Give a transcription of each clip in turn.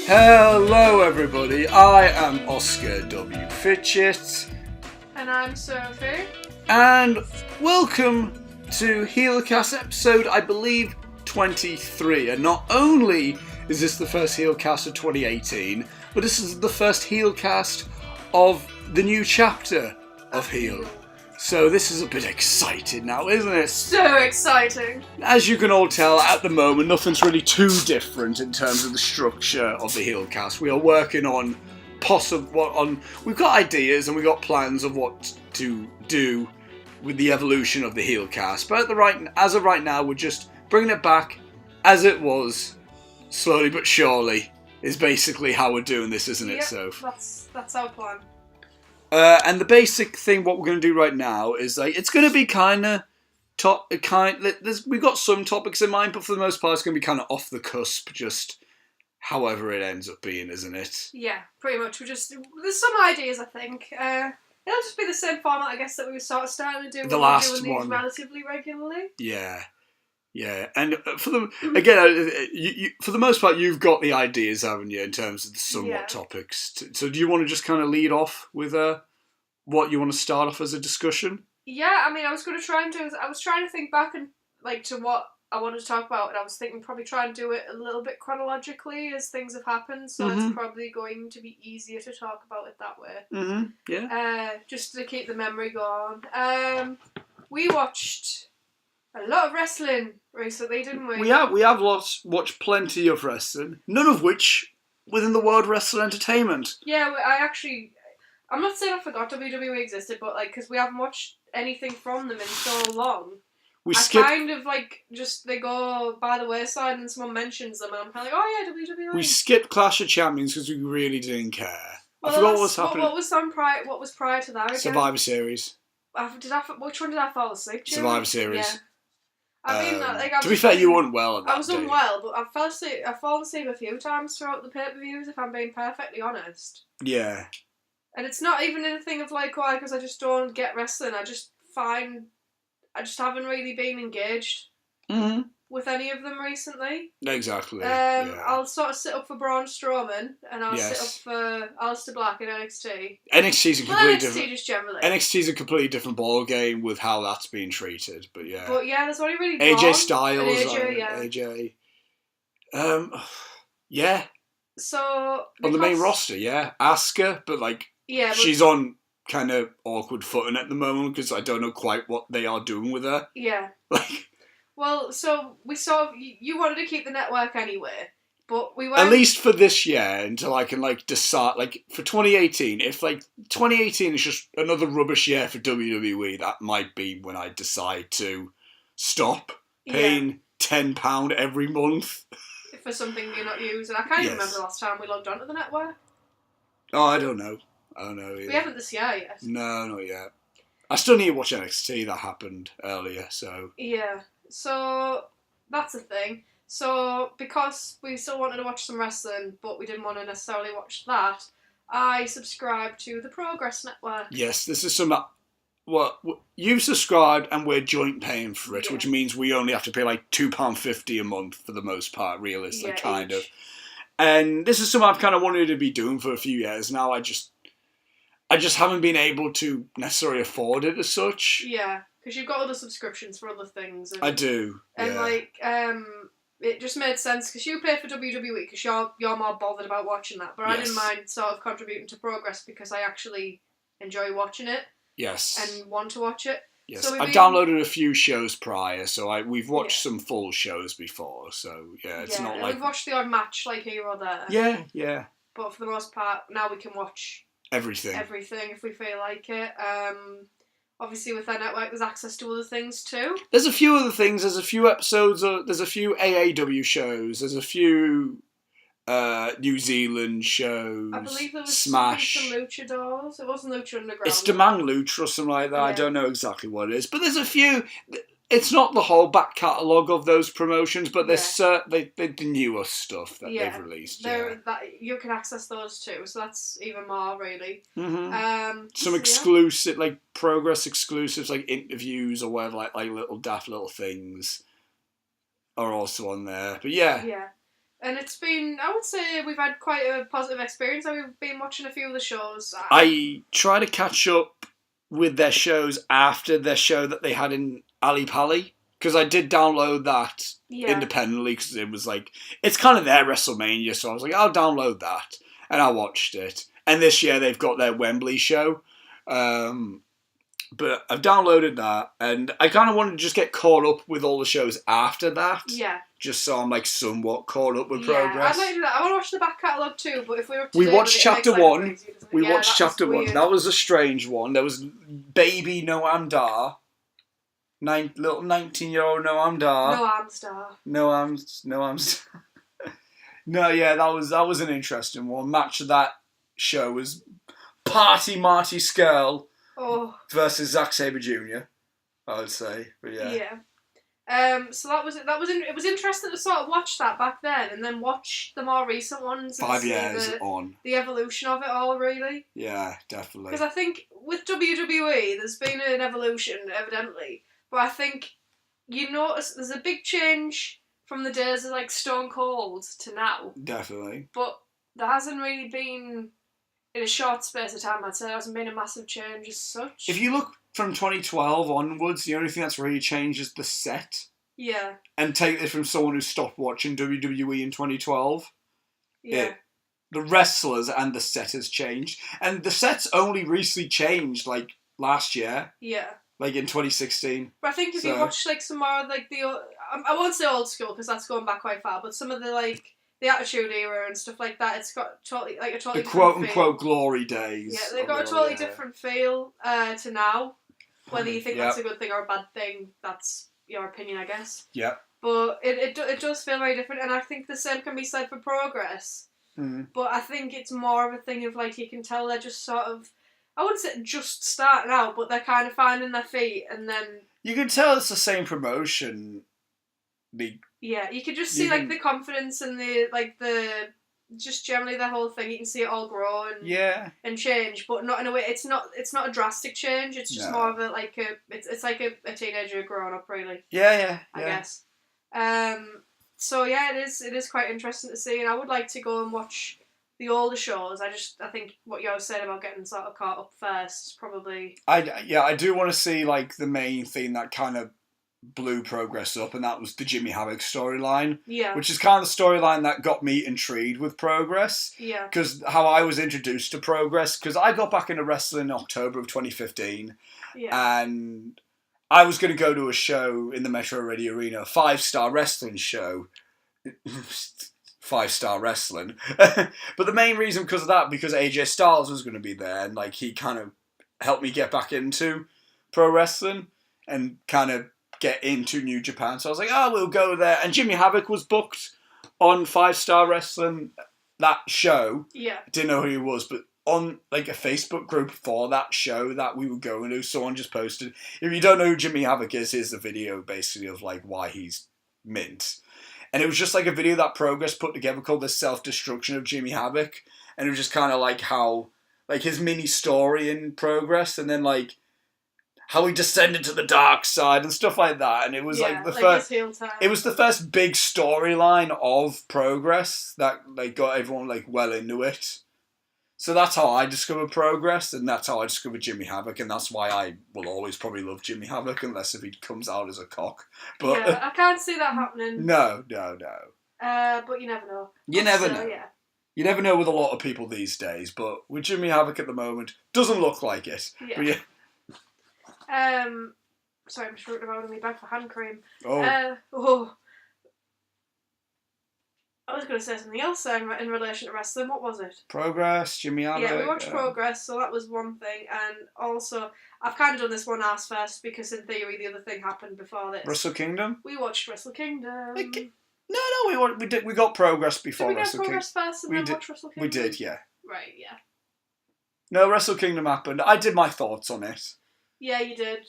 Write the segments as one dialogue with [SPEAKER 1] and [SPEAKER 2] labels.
[SPEAKER 1] Hello everybody, I am Oscar W. Fitchett.
[SPEAKER 2] And I'm Sophie.
[SPEAKER 1] And welcome to Heelcast episode, I believe, 23. And not only is this the first Heelcast of 2018, but this is the first Heelcast of the new chapter of Heel. So this is a bit exciting now, isn't it?
[SPEAKER 2] So exciting.
[SPEAKER 1] As you can all tell, at the moment, nothing's really too different in terms of the structure of the Heelcast. We are working on we've got ideas and we've got plans of what to do with the evolution of the Heelcast. But as of right now, we're just bringing it back as it was, slowly but surely, is basically how we're doing this, isn't it, Soph?
[SPEAKER 2] That's our plan.
[SPEAKER 1] And the basic thing, what we're going to do right now is it's going to be we've got some topics in mind, but for the most part, it's going to be kind of off the cusp, just however it ends up being, isn't it?
[SPEAKER 2] Yeah, pretty much. There's some ideas, I think. It'll just be the same format, I guess, that we were sort of starting to do.
[SPEAKER 1] The last
[SPEAKER 2] doing
[SPEAKER 1] one,
[SPEAKER 2] these relatively regularly.
[SPEAKER 1] Yeah, and for the most part, you've got the ideas, haven't you, in terms of the somewhat topics. So, do you want to just kind of lead off with what you want to start off as a discussion?
[SPEAKER 2] Yeah, I mean, I was trying to think back and to what I wanted to talk about, and I was thinking probably try and do it a little bit chronologically as things have happened. So it's probably going to be easier to talk about it that way.
[SPEAKER 1] Mm-hmm. Yeah.
[SPEAKER 2] Just to keep the memory going. We watched a lot of wrestling recently, didn't we?
[SPEAKER 1] We have watched plenty of wrestling, none of which within the world wrestling entertainment.
[SPEAKER 2] Yeah, I'm not saying I forgot WWE existed, but because we haven't watched anything from them in so long, they go by the wayside and someone mentions them and I'm kind of like, oh yeah, WWE.
[SPEAKER 1] We skipped Clash of Champions because we really didn't care.
[SPEAKER 2] Well,
[SPEAKER 1] I forgot what was happening.
[SPEAKER 2] What was prior to that again?
[SPEAKER 1] Survivor Series.
[SPEAKER 2] Which one did I fall asleep to?
[SPEAKER 1] Survivor Series.
[SPEAKER 2] Yeah.
[SPEAKER 1] To be fair, you weren't well at that
[SPEAKER 2] I was unwell, but I've fallen asleep a few times throughout the pay-per-views, if I'm being perfectly honest.
[SPEAKER 1] Yeah.
[SPEAKER 2] And it's not even anything of because I just don't get wrestling. I just haven't really been engaged with any of them recently.
[SPEAKER 1] Exactly.
[SPEAKER 2] I'll sort of sit up for Braun Strowman, and I'll sit up for Aleister Black in NXT.
[SPEAKER 1] NXT's a completely different.
[SPEAKER 2] Just generally.
[SPEAKER 1] NXT's a completely different ball game with how that's being treated, but yeah.
[SPEAKER 2] But yeah, there's only really
[SPEAKER 1] AJ Styles,
[SPEAKER 2] AJ.
[SPEAKER 1] Yeah.
[SPEAKER 2] So
[SPEAKER 1] on the main roster, Asuka, but she's on kind of awkward footing at the moment because I don't know quite what they are doing with her.
[SPEAKER 2] Yeah. Well, so we you wanted to keep the network anyway, but we went
[SPEAKER 1] at least for this year until I can decide for 2018. If 2018 is just another rubbish year for WWE, that might be when I decide to stop paying £10 every month
[SPEAKER 2] for something you're not using. I can't even remember the last time we logged onto the network.
[SPEAKER 1] Oh, I don't know either.
[SPEAKER 2] We haven't this year yet.
[SPEAKER 1] No, not yet. I still need to watch NXT. That happened earlier, so
[SPEAKER 2] yeah. So that's the thing. So because we still wanted to watch some wrestling, but we didn't want to necessarily watch that, I subscribed to the Progress Network.
[SPEAKER 1] Yes, this is some. Well, you've subscribed and we're joint paying for it, which means we only have to pay £2.50 a month for the most part, realistically, kind of. And this is something I've kind of wanted to be doing for a few years now. I just haven't been able to necessarily afford it as such.
[SPEAKER 2] Yeah, because you've got other subscriptions for other things.
[SPEAKER 1] I do.
[SPEAKER 2] And it just made sense because you pay for WWE because you're more bothered about watching that. But I didn't mind sort of contributing to Progress because I actually enjoy watching it.
[SPEAKER 1] Yes.
[SPEAKER 2] And want to watch it.
[SPEAKER 1] Yes, so I downloaded a few shows prior, so we've watched some full shows before. So it's not
[SPEAKER 2] we've watched the odd match here or there.
[SPEAKER 1] Yeah.
[SPEAKER 2] But for the most part, now we can watch
[SPEAKER 1] everything
[SPEAKER 2] if we feel like it. Obviously, with our network, there's access to other things too.
[SPEAKER 1] There's a few other things. There's a few episodes. There's a few AAW shows. There's a few New Zealand shows.
[SPEAKER 2] I believe there was
[SPEAKER 1] Smash.
[SPEAKER 2] Some Luchadors. It wasn't Lucha Underground.
[SPEAKER 1] It's Demand Lucha or something like that. Yeah. I don't know exactly what it is, but there's a few. It's not the whole back catalogue of those promotions, but there's the newer stuff that they've released.
[SPEAKER 2] You can access those too, so that's even more really.
[SPEAKER 1] Mm-hmm. Some exclusive, Progress exclusives, interviews or whatever, like little daft little things, are also on there. But
[SPEAKER 2] yeah. And it's been, I would say we've had quite a positive experience. We've been watching a few of the shows.
[SPEAKER 1] I try to catch up with their shows after their show that they had in Ali Pali, because I did download that independently, because it was like, it's kind of their WrestleMania, so I was like, I'll download that, and I watched it. And this year they've got their Wembley show. But I've downloaded that, and I kind of want to just get caught up with all the shows after that.
[SPEAKER 2] Yeah.
[SPEAKER 1] Just so I'm like somewhat caught up with progress.
[SPEAKER 2] I'd like to do that. I want to watch the back catalogue too, but if we were
[SPEAKER 1] we watched chapter one. We watched chapter one.
[SPEAKER 2] Weird.
[SPEAKER 1] That was a strange one. There was baby Noam Dar. Little 19-year-old Noam Dar. Noam Star. No, yeah, that was an interesting one. Match of that show was Party Marty Skrull versus Zack Sabre Jr., I would say. But yeah.
[SPEAKER 2] Yeah. So it was interesting to sort of watch that back then, and then watch the more recent ones. And
[SPEAKER 1] 5 years on.
[SPEAKER 2] The evolution of it all, really.
[SPEAKER 1] Yeah, definitely.
[SPEAKER 2] Because I think with WWE, there's been an evolution, evidently, but I think you notice there's a big change from the days of like Stone Cold to now.
[SPEAKER 1] Definitely.
[SPEAKER 2] But there hasn't really been, in a short space of time, I'd say there hasn't been a massive change as such.
[SPEAKER 1] If you look from 2012 onwards, the only thing that's really changed is the set.
[SPEAKER 2] Yeah.
[SPEAKER 1] And take this from someone who stopped watching WWE in 2012.
[SPEAKER 2] Yeah.
[SPEAKER 1] The wrestlers and the set has changed. And the set's only recently changed, like, last year.
[SPEAKER 2] Yeah.
[SPEAKER 1] Like, in 2016.
[SPEAKER 2] But I think if you watch, like, some more of, like, I won't say old school, because that's going back quite far, but some of the, like, the Attitude Era and stuff like that, it's got totally, like, a totally
[SPEAKER 1] the
[SPEAKER 2] different
[SPEAKER 1] quote-unquote glory days.
[SPEAKER 2] Yeah, they've got a totally different feel to now. Whether you think that's a good thing or a bad thing, that's your opinion, I guess.
[SPEAKER 1] Yeah.
[SPEAKER 2] But it does feel very different, and I think the same can be said for Progress.
[SPEAKER 1] Mm.
[SPEAKER 2] But I think it's more of a thing of, like, you can tell they're just sort of, I wouldn't say just starting out, but they're kind of finding their feet, and then...
[SPEAKER 1] You can tell it's the same promotion.
[SPEAKER 2] Yeah, you can just see, like, the confidence and just generally the whole thing. You can see it all grow and change, but not in a way. It's not a drastic change. It's just more of a it's like a teenager growing up, really.
[SPEAKER 1] Yeah.
[SPEAKER 2] I guess. So yeah, it is quite interesting to see, and I would like to go and watch the older shows. I think what you always said about getting sort of caught up first is probably.
[SPEAKER 1] I do want to see like the main thing that kind of blew Progress up, and that was the Jimmy Havoc storyline.
[SPEAKER 2] Yeah.
[SPEAKER 1] Which is kind of the storyline that got me intrigued with Progress.
[SPEAKER 2] Yeah.
[SPEAKER 1] Because how I was introduced to Progress, because I got back into wrestling in October of 2015.
[SPEAKER 2] Yeah.
[SPEAKER 1] And I was going to go to a show in the Metro Ready Arena, a 5-star wrestling show. 5-star wrestling. But the main reason because AJ Styles was going to be there, and like he kind of helped me get back into pro wrestling and kind of get into New Japan. So I was like, we'll go there. And Jimmy Havoc was booked on 5-star wrestling, that show.
[SPEAKER 2] Yeah.
[SPEAKER 1] Didn't know who he was, but on like a Facebook group for that show that we were going to, someone just posted, if you don't know who Jimmy Havoc is, here's the video basically of like why he's mint. And it was just like a video that Progress put together called The Self-Destruction of Jimmy Havoc. And it was just kind of like how, like his mini story in Progress, and then like how he descended to the dark side and stuff like that. And it was like the first, it was the first big storyline of Progress that like got everyone like well into it. So that's how I discovered Progress, and that's how I discovered Jimmy Havoc, and that's why I will always probably love Jimmy Havoc, unless if he comes out as a cock. But
[SPEAKER 2] yeah, I can't see that happening.
[SPEAKER 1] No.
[SPEAKER 2] But you never know.
[SPEAKER 1] You never know.
[SPEAKER 2] Yeah.
[SPEAKER 1] You never know with a lot of people these days, but with Jimmy Havoc at the moment, doesn't look like it.
[SPEAKER 2] Yeah.
[SPEAKER 1] But yeah.
[SPEAKER 2] Sorry, I'm just looking around my bag for hand cream.
[SPEAKER 1] Oh.
[SPEAKER 2] I was going to say something else in relation to wrestling. What was it?
[SPEAKER 1] Progress, Jimmy Havoc.
[SPEAKER 2] Yeah, we watched Progress, so that was one thing. And also, I've kind of done this one ass first because in theory the other thing happened before this.
[SPEAKER 1] Wrestle Kingdom?
[SPEAKER 2] We watched Wrestle Kingdom.
[SPEAKER 1] No, we got Progress before
[SPEAKER 2] Wrestle Kingdom. Did we get Progress first and then watch Wrestle Kingdom?
[SPEAKER 1] We did, yeah.
[SPEAKER 2] Right, yeah.
[SPEAKER 1] No, Wrestle Kingdom happened. I did my thoughts on it.
[SPEAKER 2] Yeah, you did.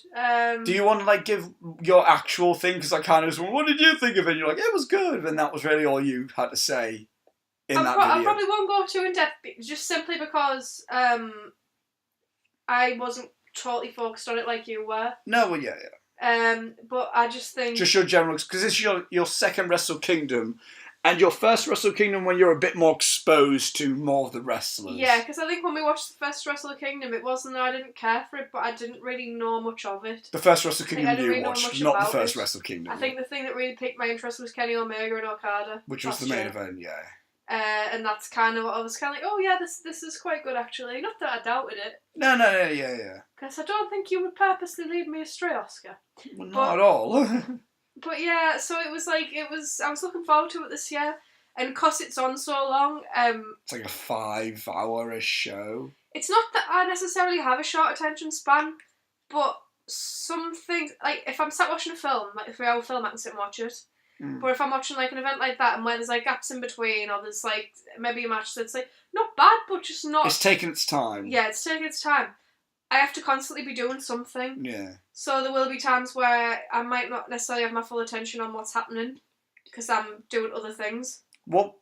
[SPEAKER 1] Do you want to like give your actual thing? Because I kind of just went, what did you think of it? And you're like, it was good. And that was really all you had to say in that video.
[SPEAKER 2] I probably won't go too in depth, just simply because I wasn't totally focused on it like you were.
[SPEAKER 1] No, well, yeah.
[SPEAKER 2] But I just think...
[SPEAKER 1] Just your general... Because it's your second Wrestle Kingdom, And your first Wrestle Kingdom when you're a bit more exposed to more of the wrestlers.
[SPEAKER 2] Yeah, because I think when we watched the first Wrestle Kingdom, it wasn't that I didn't care for it, but I didn't really know much of it.
[SPEAKER 1] The first Wrestle Kingdom you
[SPEAKER 2] really
[SPEAKER 1] watched, not the first Wrestle Kingdom.
[SPEAKER 2] I think the thing that really piqued my interest was Kenny Omega and Okada.
[SPEAKER 1] Which was the main event, yeah.
[SPEAKER 2] And that's kind of what I was kind of like, oh yeah, this is quite good actually. Not that I doubted it.
[SPEAKER 1] No, yeah.
[SPEAKER 2] Because I don't think you would purposely lead me astray, Oscar.
[SPEAKER 1] Well, not at all.
[SPEAKER 2] But yeah, so it was I was looking forward to it this year, and because it's on so long,
[SPEAKER 1] it's like a 5-hour-ish show.
[SPEAKER 2] It's not that I necessarily have a short attention span, but some things, like if I'm sat watching a film, like a 3-hour film, I can sit and watch it. But if I'm watching like an event like that and where there's like gaps in between, or there's like maybe a match that's like not bad but just not,
[SPEAKER 1] it's taking its time.
[SPEAKER 2] Yeah, it's taking its time. I have to constantly be doing something.
[SPEAKER 1] Yeah. So
[SPEAKER 2] there will be times where I might not necessarily have my full attention on what's happening because I'm doing other things. What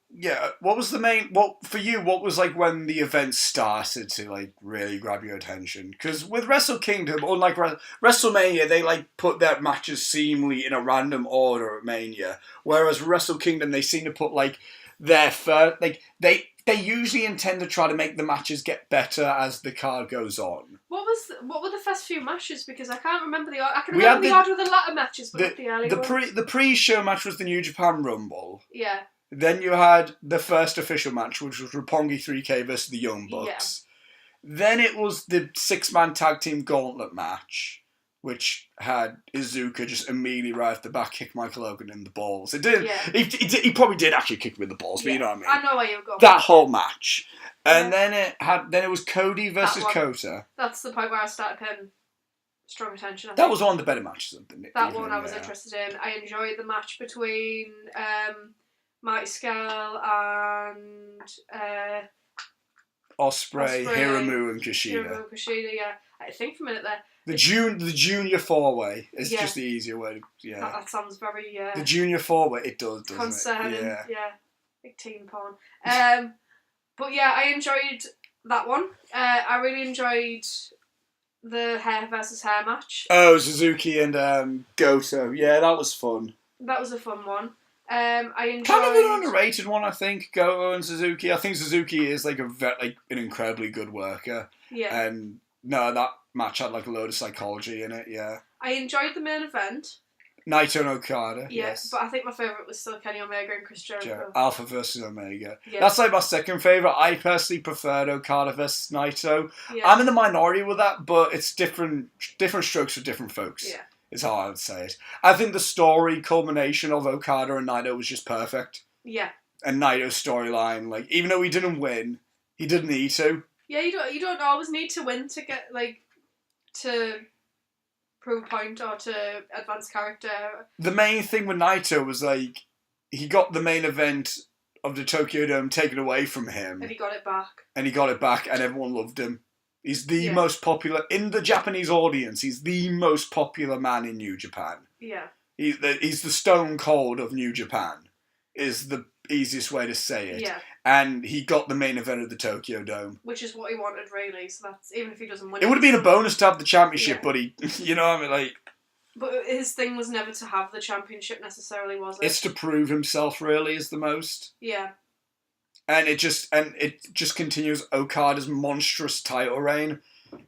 [SPEAKER 1] was the main, what for you, what was like when the event started to like really grab your attention? Because with Wrestle Kingdom, unlike WrestleMania, they like put their matches seemingly in a random order at Mania, whereas Wrestle Kingdom, they seem to put like their first, like they usually intend to try to make the matches get better as the card goes on.
[SPEAKER 2] What were the first few matches? Because I can't remember the order. I can remember the order of the latter matches, but not the early ones.
[SPEAKER 1] The pre-show match was the New Japan Rumble.
[SPEAKER 2] Yeah.
[SPEAKER 1] Then you had the first official match, which was Roppongi 3K versus the Young Bucks. Yeah. Then it was the 6-man tag team gauntlet match, which had Iizuka just immediately right off the back kick Michael Hogan in the balls. It did. Yeah. He probably did actually kick him in the balls, but you know what I mean.
[SPEAKER 2] I know where you're going.
[SPEAKER 1] That whole match, and then it was Cody versus Kota.
[SPEAKER 2] That's the point where I started paying strong attention.
[SPEAKER 1] That was one of the better matches.
[SPEAKER 2] That one I was interested in. I enjoyed the match between Marty Scurll and
[SPEAKER 1] Ospreay, Hiromu and Kushida.
[SPEAKER 2] Hiromu and Kushida, yeah. I think for a minute there.
[SPEAKER 1] The junior 4-way is just the easier way to,
[SPEAKER 2] That sounds very,
[SPEAKER 1] the junior 4-way, it does, doesn't
[SPEAKER 2] concerning,
[SPEAKER 1] it?
[SPEAKER 2] Yeah. Big teen porn. But yeah, I enjoyed that one. I really enjoyed the hair versus hair match.
[SPEAKER 1] Oh, Suzuki and Goto. Yeah, that was fun.
[SPEAKER 2] That was a fun one. I enjoyed...
[SPEAKER 1] Kind of an underrated one, I think, Goto and Suzuki. I think Suzuki is like an incredibly good worker.
[SPEAKER 2] Yeah.
[SPEAKER 1] And no, that match had like a load of psychology in it, yeah.
[SPEAKER 2] I enjoyed the main event.
[SPEAKER 1] Naito and Okada, yes.
[SPEAKER 2] But I think my favourite was still Kenny Omega and Chris Jericho.
[SPEAKER 1] Alpha versus Omega. Yeah. That's like my second favourite. I personally preferred Okada versus Naito. Yeah. I'm in the minority with that, but it's different strokes for different folks.
[SPEAKER 2] Yeah.
[SPEAKER 1] Is how I would say it. I think the story culmination of Okada and Naito was just perfect.
[SPEAKER 2] Yeah.
[SPEAKER 1] And Naito's storyline, like, even though he didn't win, he didn't need to.
[SPEAKER 2] Yeah, you don't always need to win to get, like, to prove a point or to advance character.
[SPEAKER 1] The main thing with Naito was, like, he got the main event of the Tokyo Dome taken away from him.
[SPEAKER 2] And he got it back.
[SPEAKER 1] And everyone loved him. He's the most popular, in the Japanese audience, he's the most popular man in New Japan.
[SPEAKER 2] Yeah.
[SPEAKER 1] He's the Stone Cold of New Japan, is the easiest way to say it.
[SPEAKER 2] Yeah.
[SPEAKER 1] And he got the main event of the Tokyo Dome.
[SPEAKER 2] Which is what he wanted, really, so that's, even if he doesn't win
[SPEAKER 1] it would have been a bonus to have the championship, but he, you know what I mean, like...
[SPEAKER 2] But his thing was never to have the championship necessarily, was it?
[SPEAKER 1] It's to prove himself, really, is the most.
[SPEAKER 2] Yeah.
[SPEAKER 1] And it just continues Okada's monstrous title reign,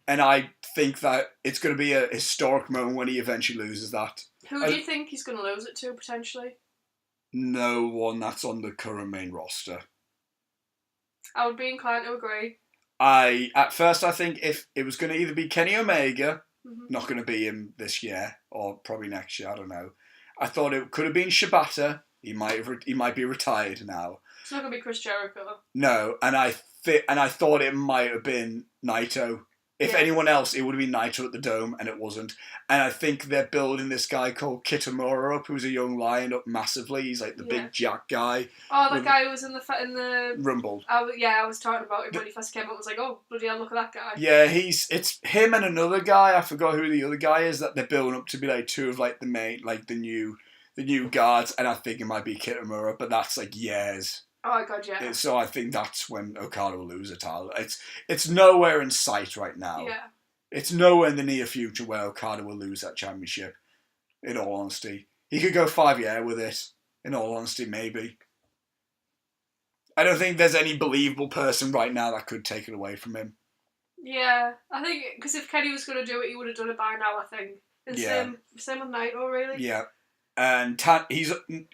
[SPEAKER 1] and I think that it's going to be a historic moment when he eventually loses that.
[SPEAKER 2] Who do you think he's going to lose it to, potentially?
[SPEAKER 1] No one that's on the current main roster.
[SPEAKER 2] I would be inclined to agree.
[SPEAKER 1] At first I think if it was going to either be Kenny Omega, not going to be him this year, or probably next year, I don't know. I thought it could have been Shibata. He might be retired now.
[SPEAKER 2] It's not going to be Chris Jericho.
[SPEAKER 1] No, and I thought it might have been Naito. If anyone else, it would have been Naito at the Dome, and it wasn't. And I think they're building this guy called Kitamura up, who's a young lion, up massively. He's like the big jack guy.
[SPEAKER 2] Oh, that guy who was in the
[SPEAKER 1] Rumble.
[SPEAKER 2] I was talking about him when he first came up. I was like, oh, bloody hell, look at that guy.
[SPEAKER 1] Yeah, it's him and another guy. I forgot who the other guy is that they're building up to be like two of like the main, like the new guards. And I think it might be Kitamura, but that's like years.
[SPEAKER 2] Oh my god, yeah.
[SPEAKER 1] So I think that's when Okada will lose the title. It's nowhere in sight right now.
[SPEAKER 2] Yeah.
[SPEAKER 1] It's nowhere in the near future where Okada will lose that championship. In all honesty, he could go 5 years with it. In all honesty, maybe. I don't think there's any believable person right now that could take it away from him.
[SPEAKER 2] Yeah, I think because if Kenny was going to do it, he would have done it by now. I think. And same with Naito, really.
[SPEAKER 1] Yeah, and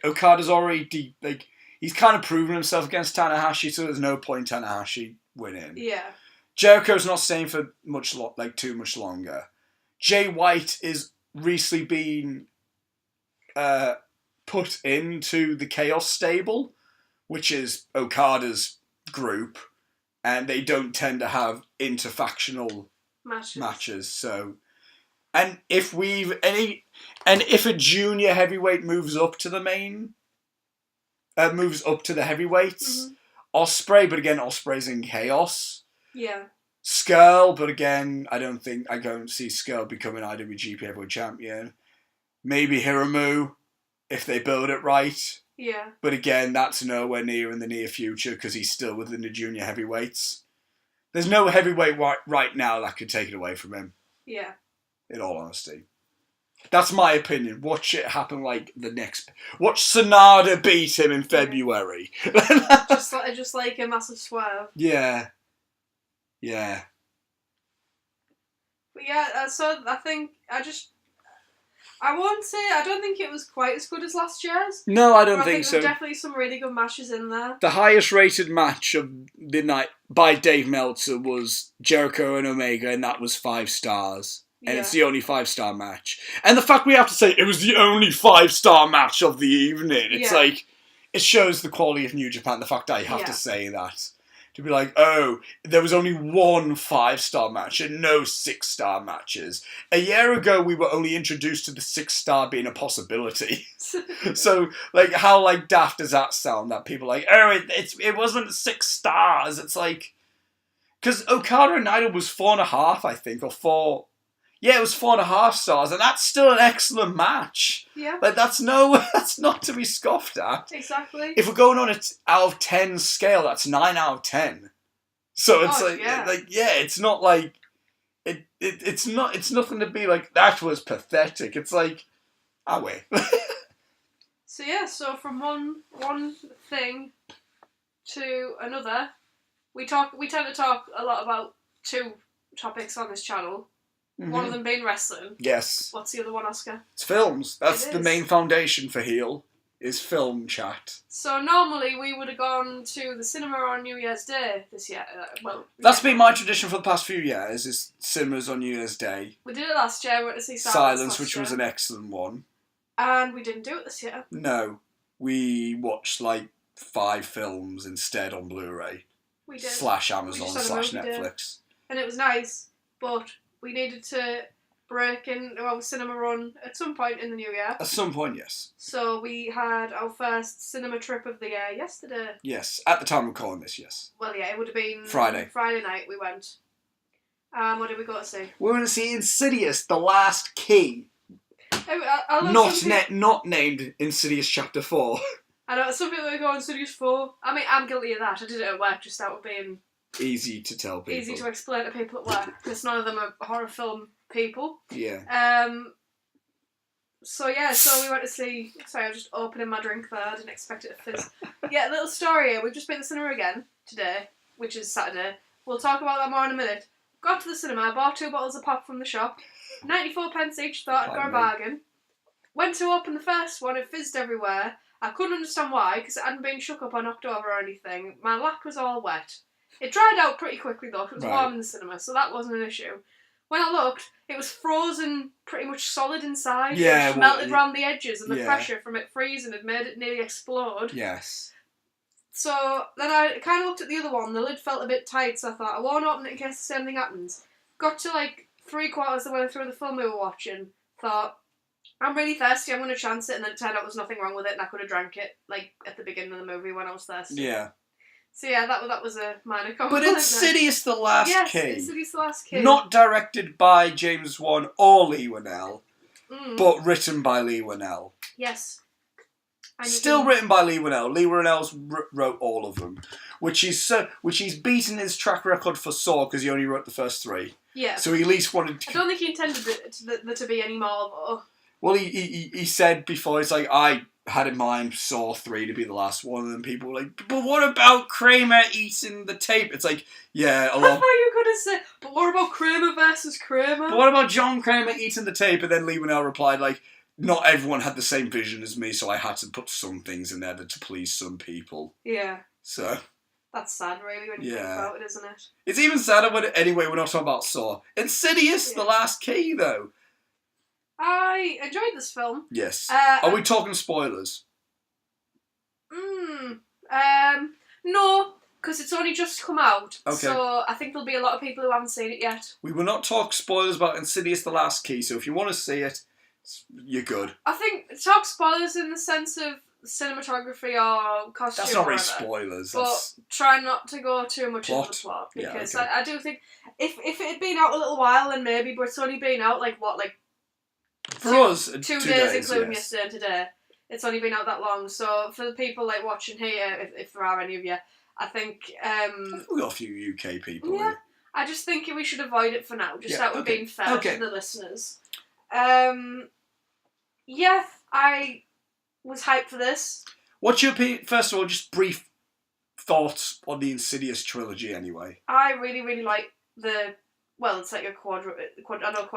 [SPEAKER 1] Okada's already he's kind of proven himself against Tanahashi, so there's no point in Tanahashi winning.
[SPEAKER 2] Yeah.
[SPEAKER 1] Jericho's not staying for too much longer. Jay White is recently been put into the Chaos stable, which is Okada's group, and they don't tend to have interfactional matches. So, and if a junior heavyweight moves up to the heavyweights, Ospreay, but again Ospreay's in Chaos.
[SPEAKER 2] Yeah.
[SPEAKER 1] Skrull, but again, I don't see Skrull becoming IWGP Heavyweight Champion. Maybe Hiromu, if they build it right.
[SPEAKER 2] Yeah.
[SPEAKER 1] But again, that's nowhere near in the near future because he's still within the junior heavyweights. There's no heavyweight right now that could take it away from him.
[SPEAKER 2] Yeah.
[SPEAKER 1] In all honesty. That's my opinion. Watch it happen watch Sonada beat him in February.
[SPEAKER 2] just like a massive swerve.
[SPEAKER 1] Yeah. Yeah.
[SPEAKER 2] But yeah, so I think I won't say I don't think it was quite as good as last year's.
[SPEAKER 1] No, I don't think so.
[SPEAKER 2] There were definitely some really good matches in there.
[SPEAKER 1] The highest rated match of the night by Dave Meltzer was Jericho and Omega, and that was 5 stars. And it's the only 5-star match. And the fact we have to say it was the only 5-star match of the evening, it's like, it shows the quality of New Japan, the fact I have to say that. To be like, oh, there was only 1 5-star match and no 6-star matches. A year ago, we were only introduced to the 6-star being a possibility. So, like, how daft does that sound? That people are like, oh, it wasn't 6 stars. It's like, because Okada and Naito was 4.5, I think, or 4. Yeah, it was 4.5 stars, and that's still an excellent match.
[SPEAKER 2] Yeah.
[SPEAKER 1] Like, that's not to be scoffed at.
[SPEAKER 2] Exactly.
[SPEAKER 1] If we're going on an out of 10 scale, that's 9 out of 10. So it's it's not like it's nothing to be like that was pathetic. It's like, wait.
[SPEAKER 2] So from one thing to another, we tend to talk a lot about 2 topics on this channel. Mm-hmm. One of them being wrestling.
[SPEAKER 1] Yes.
[SPEAKER 2] What's the other one, Oscar?
[SPEAKER 1] It's films. That's the main foundation for Heel, is film chat.
[SPEAKER 2] So normally we would have gone to the cinema on New Year's Day this year.
[SPEAKER 1] That's been my tradition for the past few years, is cinemas on New Year's Day.
[SPEAKER 2] We did it last year. We went to see
[SPEAKER 1] Silence, which was an excellent one.
[SPEAKER 2] And we didn't do it this year.
[SPEAKER 1] No. We watched 5 films instead on Blu-ray.
[SPEAKER 2] We did.
[SPEAKER 1] /Amazon/Netflix.
[SPEAKER 2] And it was nice, but we needed to break in our cinema run at some point in the new year.
[SPEAKER 1] At some point, yes.
[SPEAKER 2] So we had our first cinema trip of the year yesterday.
[SPEAKER 1] Yes, at the time we're calling this, yes.
[SPEAKER 2] Well, yeah, it would have been
[SPEAKER 1] Friday
[SPEAKER 2] night we went. What did we go to see?
[SPEAKER 1] We went to see Insidious, The Last Key. Not named Insidious Chapter 4.
[SPEAKER 2] I know, some people go Insidious 4. I mean, I'm guilty of that. I did it at work just out of being...
[SPEAKER 1] Easy to tell people.
[SPEAKER 2] Easy to explain to people at work, because none of them are horror film people.
[SPEAKER 1] Yeah.
[SPEAKER 2] So we went to see... Sorry, I was just opening my drink there. I didn't expect it to fizz. Yeah, little story here. We've just been to the cinema again today, which is Saturday. We'll talk about that more in a minute. Got to the cinema, bought 2 bottles of pop from the shop. 94 pence each, thought I'd got a bargain. Went to open the first one, it fizzed everywhere. I couldn't understand why, because it hadn't been shook up or knocked over or anything. My lap was all wet. It dried out pretty quickly though, because it was warm in the cinema, so that wasn't an issue. When I looked, it was frozen pretty much solid inside.
[SPEAKER 1] Yeah,
[SPEAKER 2] it melted around the edges, and the pressure from it freezing had made it nearly explode.
[SPEAKER 1] Yes.
[SPEAKER 2] So then I kind of looked at the other one, the lid felt a bit tight, so I thought, I won't open it in case the same thing happens. Got to 3/4 of the way through the film we were watching, thought, I'm really thirsty, I'm going to chance it, and then it turned out there was nothing wrong with it, and I could have drank it, at the beginning of the movie when I was thirsty.
[SPEAKER 1] Yeah.
[SPEAKER 2] So yeah, that was a minor comment.
[SPEAKER 1] But Insidious The Last Key.
[SPEAKER 2] Yes, Insidious The Last Key.
[SPEAKER 1] Not directed by James Wan or Lee Winnell, but written by Lee Winnell.
[SPEAKER 2] Yes.
[SPEAKER 1] Still written by Lee Winnell. Lee Winnell's wrote all of them, which he's beaten his track record for Saw because he only wrote the first 3. Yeah. So he at least wanted to...
[SPEAKER 2] I don't think he intended there to be any more, though.
[SPEAKER 1] Well, he said before, he's like, I had in mind Saw 3 to be the last one, and then people were like, but what about Kramer eating the tape? It's like, yeah, a
[SPEAKER 2] I
[SPEAKER 1] lot.
[SPEAKER 2] thought you were going to say, but what about Kramer versus Kramer?
[SPEAKER 1] But what about John Kramer eating the tape? And then Lee Winnell replied, like, not everyone had the same vision as me, so I had to put some things in there to please some people.
[SPEAKER 2] Yeah.
[SPEAKER 1] So...
[SPEAKER 2] That's sad, really, when you think about it, isn't it?
[SPEAKER 1] It's even sadder when, anyway, we're not talking about Saw. Insidious, The Last Key, though.
[SPEAKER 2] I enjoyed this film.
[SPEAKER 1] Yes. Are we talking spoilers?
[SPEAKER 2] No, because it's only just come out.
[SPEAKER 1] Okay.
[SPEAKER 2] So I think there'll be a lot of people who haven't seen it yet.
[SPEAKER 1] We will not talk spoilers about Insidious, The Last Key, so if you want to see it, you're good.
[SPEAKER 2] I think talk spoilers in the sense of cinematography or costume.
[SPEAKER 1] That's not really spoilers.
[SPEAKER 2] But try not to go too much into the plot, because I do think if it had been out a little while, then maybe, but it's only been out
[SPEAKER 1] for us,
[SPEAKER 2] 2 days including yesterday and today. It's only been out that long, so for the people like watching here, if there are any of you, I think
[SPEAKER 1] we've got a few UK people.
[SPEAKER 2] Yeah, I just think we should avoid it for now. Just out with being fair to the listeners. Yeah, I was hyped for this.
[SPEAKER 1] What's your first of all, just brief thoughts on the Insidious trilogy, anyway?
[SPEAKER 2] I really, really like it's like a quadra.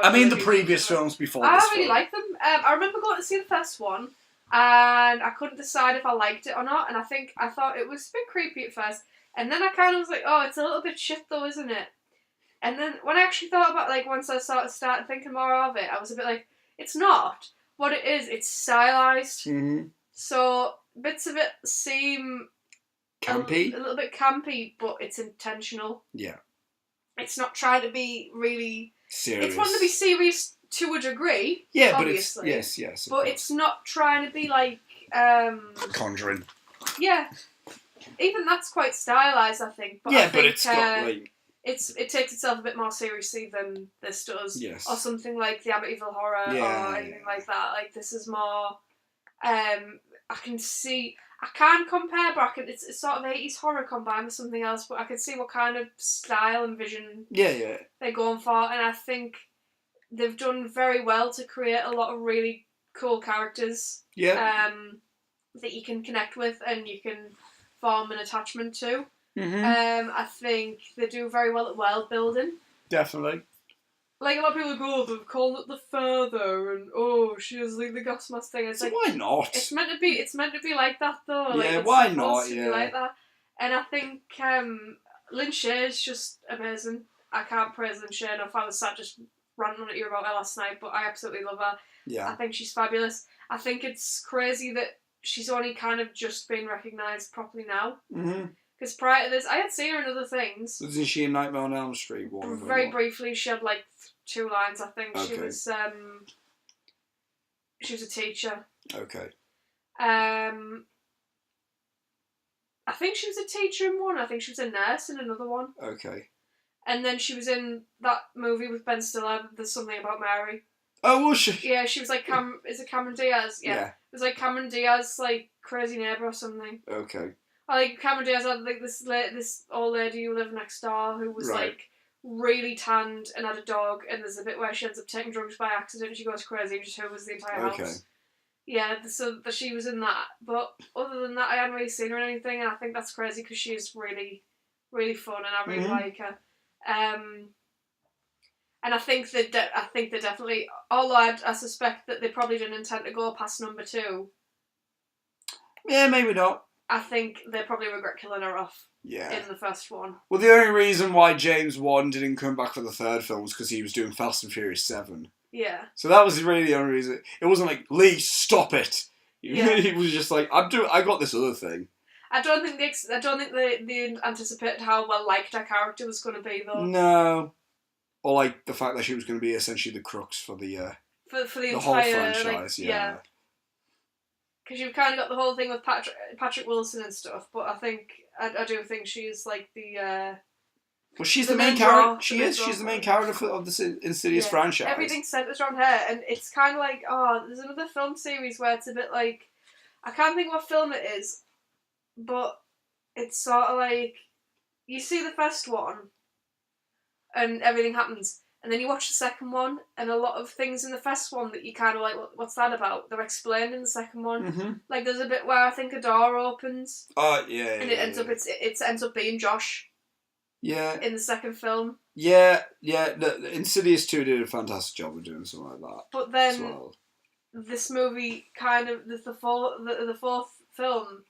[SPEAKER 1] I mean, the previous films before.
[SPEAKER 2] I really like them. I remember going to see the first one, and I couldn't decide if I liked it or not. And I thought it was a bit creepy at first, and then I kind of was like, oh, it's a little bit shit though, isn't it? And then when I actually thought about once I started thinking more of it, I was a bit like, it's not. What it is, it's stylized.
[SPEAKER 1] Mm-hmm.
[SPEAKER 2] So bits of it seem
[SPEAKER 1] campy,
[SPEAKER 2] a little bit campy, but it's intentional.
[SPEAKER 1] Yeah.
[SPEAKER 2] It's not trying to be really
[SPEAKER 1] serious.
[SPEAKER 2] It's wanting to be serious to a degree.
[SPEAKER 1] Yeah,
[SPEAKER 2] obviously.
[SPEAKER 1] but yes.
[SPEAKER 2] But it's not trying to be like
[SPEAKER 1] Conjuring.
[SPEAKER 2] Yeah. Even that's quite stylized, I think. But
[SPEAKER 1] yeah, but it's got like.
[SPEAKER 2] It takes itself a bit more seriously than this does.
[SPEAKER 1] Yes.
[SPEAKER 2] Or something like the Amityville Horror or anything like that. Like, this is more... I can't compare, but it's sort of 80s horror combined with something else, but I can see what kind of style and vision they're going for, and I think they've done very well to create a lot of really cool characters that you can connect with and you can form an attachment to.
[SPEAKER 1] Mm-hmm.
[SPEAKER 2] I think they do very well at world building.
[SPEAKER 1] Definitely.
[SPEAKER 2] Like, a lot of people go, they've called it the Father, and she has like the gas mask thing. It's like,
[SPEAKER 1] why not?
[SPEAKER 2] It's meant to be like that though.
[SPEAKER 1] Yeah,
[SPEAKER 2] like,
[SPEAKER 1] why not?
[SPEAKER 2] Yeah, like that. And I think Lynn Shay is just amazing. I can't praise Lynn Shay enough. I was sat just ranting at you about her last night, but I absolutely love her.
[SPEAKER 1] Yeah.
[SPEAKER 2] I think she's fabulous. I think it's crazy that she's only kind of just been recognised properly now.
[SPEAKER 1] Mm-hmm.
[SPEAKER 2] Because prior to this, I had seen her in other things.
[SPEAKER 1] Wasn't she in Nightmare on Elm Street?
[SPEAKER 2] Very briefly, she had like 2 lines, I think.
[SPEAKER 1] Okay.
[SPEAKER 2] She was a teacher.
[SPEAKER 1] Okay.
[SPEAKER 2] I think she was a teacher in one. I think she was a nurse in another one.
[SPEAKER 1] Okay.
[SPEAKER 2] And then she was in that movie with Ben Stiller, There's Something About Mary.
[SPEAKER 1] Oh, was she?
[SPEAKER 2] Yeah, she was like is it Cameron Diaz? Yeah. It was like Cameron Diaz, like crazy neighbour or something.
[SPEAKER 1] Okay.
[SPEAKER 2] Or like Cameron Diaz had like this old lady who lived next door who was like really tanned and had a dog, and there's a bit where she ends up taking drugs by accident and she goes crazy and just hoovers the entire house. Yeah, so she was in that. But other than that, I hadn't really seen her in anything, and I think that's crazy because she is really, really fun, and I really like her. And I think they definitely, although I suspect that they probably didn't intend to go past number 2.
[SPEAKER 1] Yeah, maybe not.
[SPEAKER 2] I think they probably regret killing her off.
[SPEAKER 1] Yeah.
[SPEAKER 2] In the first one.
[SPEAKER 1] Well, the only reason why James Wan didn't come back for the third film was because he was doing Fast and Furious 7.
[SPEAKER 2] Yeah.
[SPEAKER 1] So that was really the only reason. It wasn't like, Lee, stop it.
[SPEAKER 2] Yeah.
[SPEAKER 1] He was just like, I got this other thing.
[SPEAKER 2] I don't think they anticipated how well liked her character was going to be, though.
[SPEAKER 1] No. Or like the fact that she was going to be essentially the crux for the
[SPEAKER 2] for the entire
[SPEAKER 1] whole franchise. Yeah.
[SPEAKER 2] Because you've kind of got the whole thing with Patrick Wilson and stuff, but I think I do think she's like the.
[SPEAKER 1] Well, she's the main character. She's the main character of the Insidious franchise.
[SPEAKER 2] Everything centers around her, and it's kind of like, there's another film series where it's a bit like, I can't think what film it is, but it's sort of like, you see the first one, and everything happens, And then you watch the second one, and a lot of things in the first one that you kind of like, what's that about? They're explained in the second one.
[SPEAKER 1] Mm-hmm.
[SPEAKER 2] Like there's a bit where I think a door opens.
[SPEAKER 1] Oh yeah.
[SPEAKER 2] And it ends up being Josh.
[SPEAKER 1] Yeah.
[SPEAKER 2] In the second film.
[SPEAKER 1] Yeah. Insidious 2 did a fantastic job of doing something like that.
[SPEAKER 2] But then this movie kind of the fourth film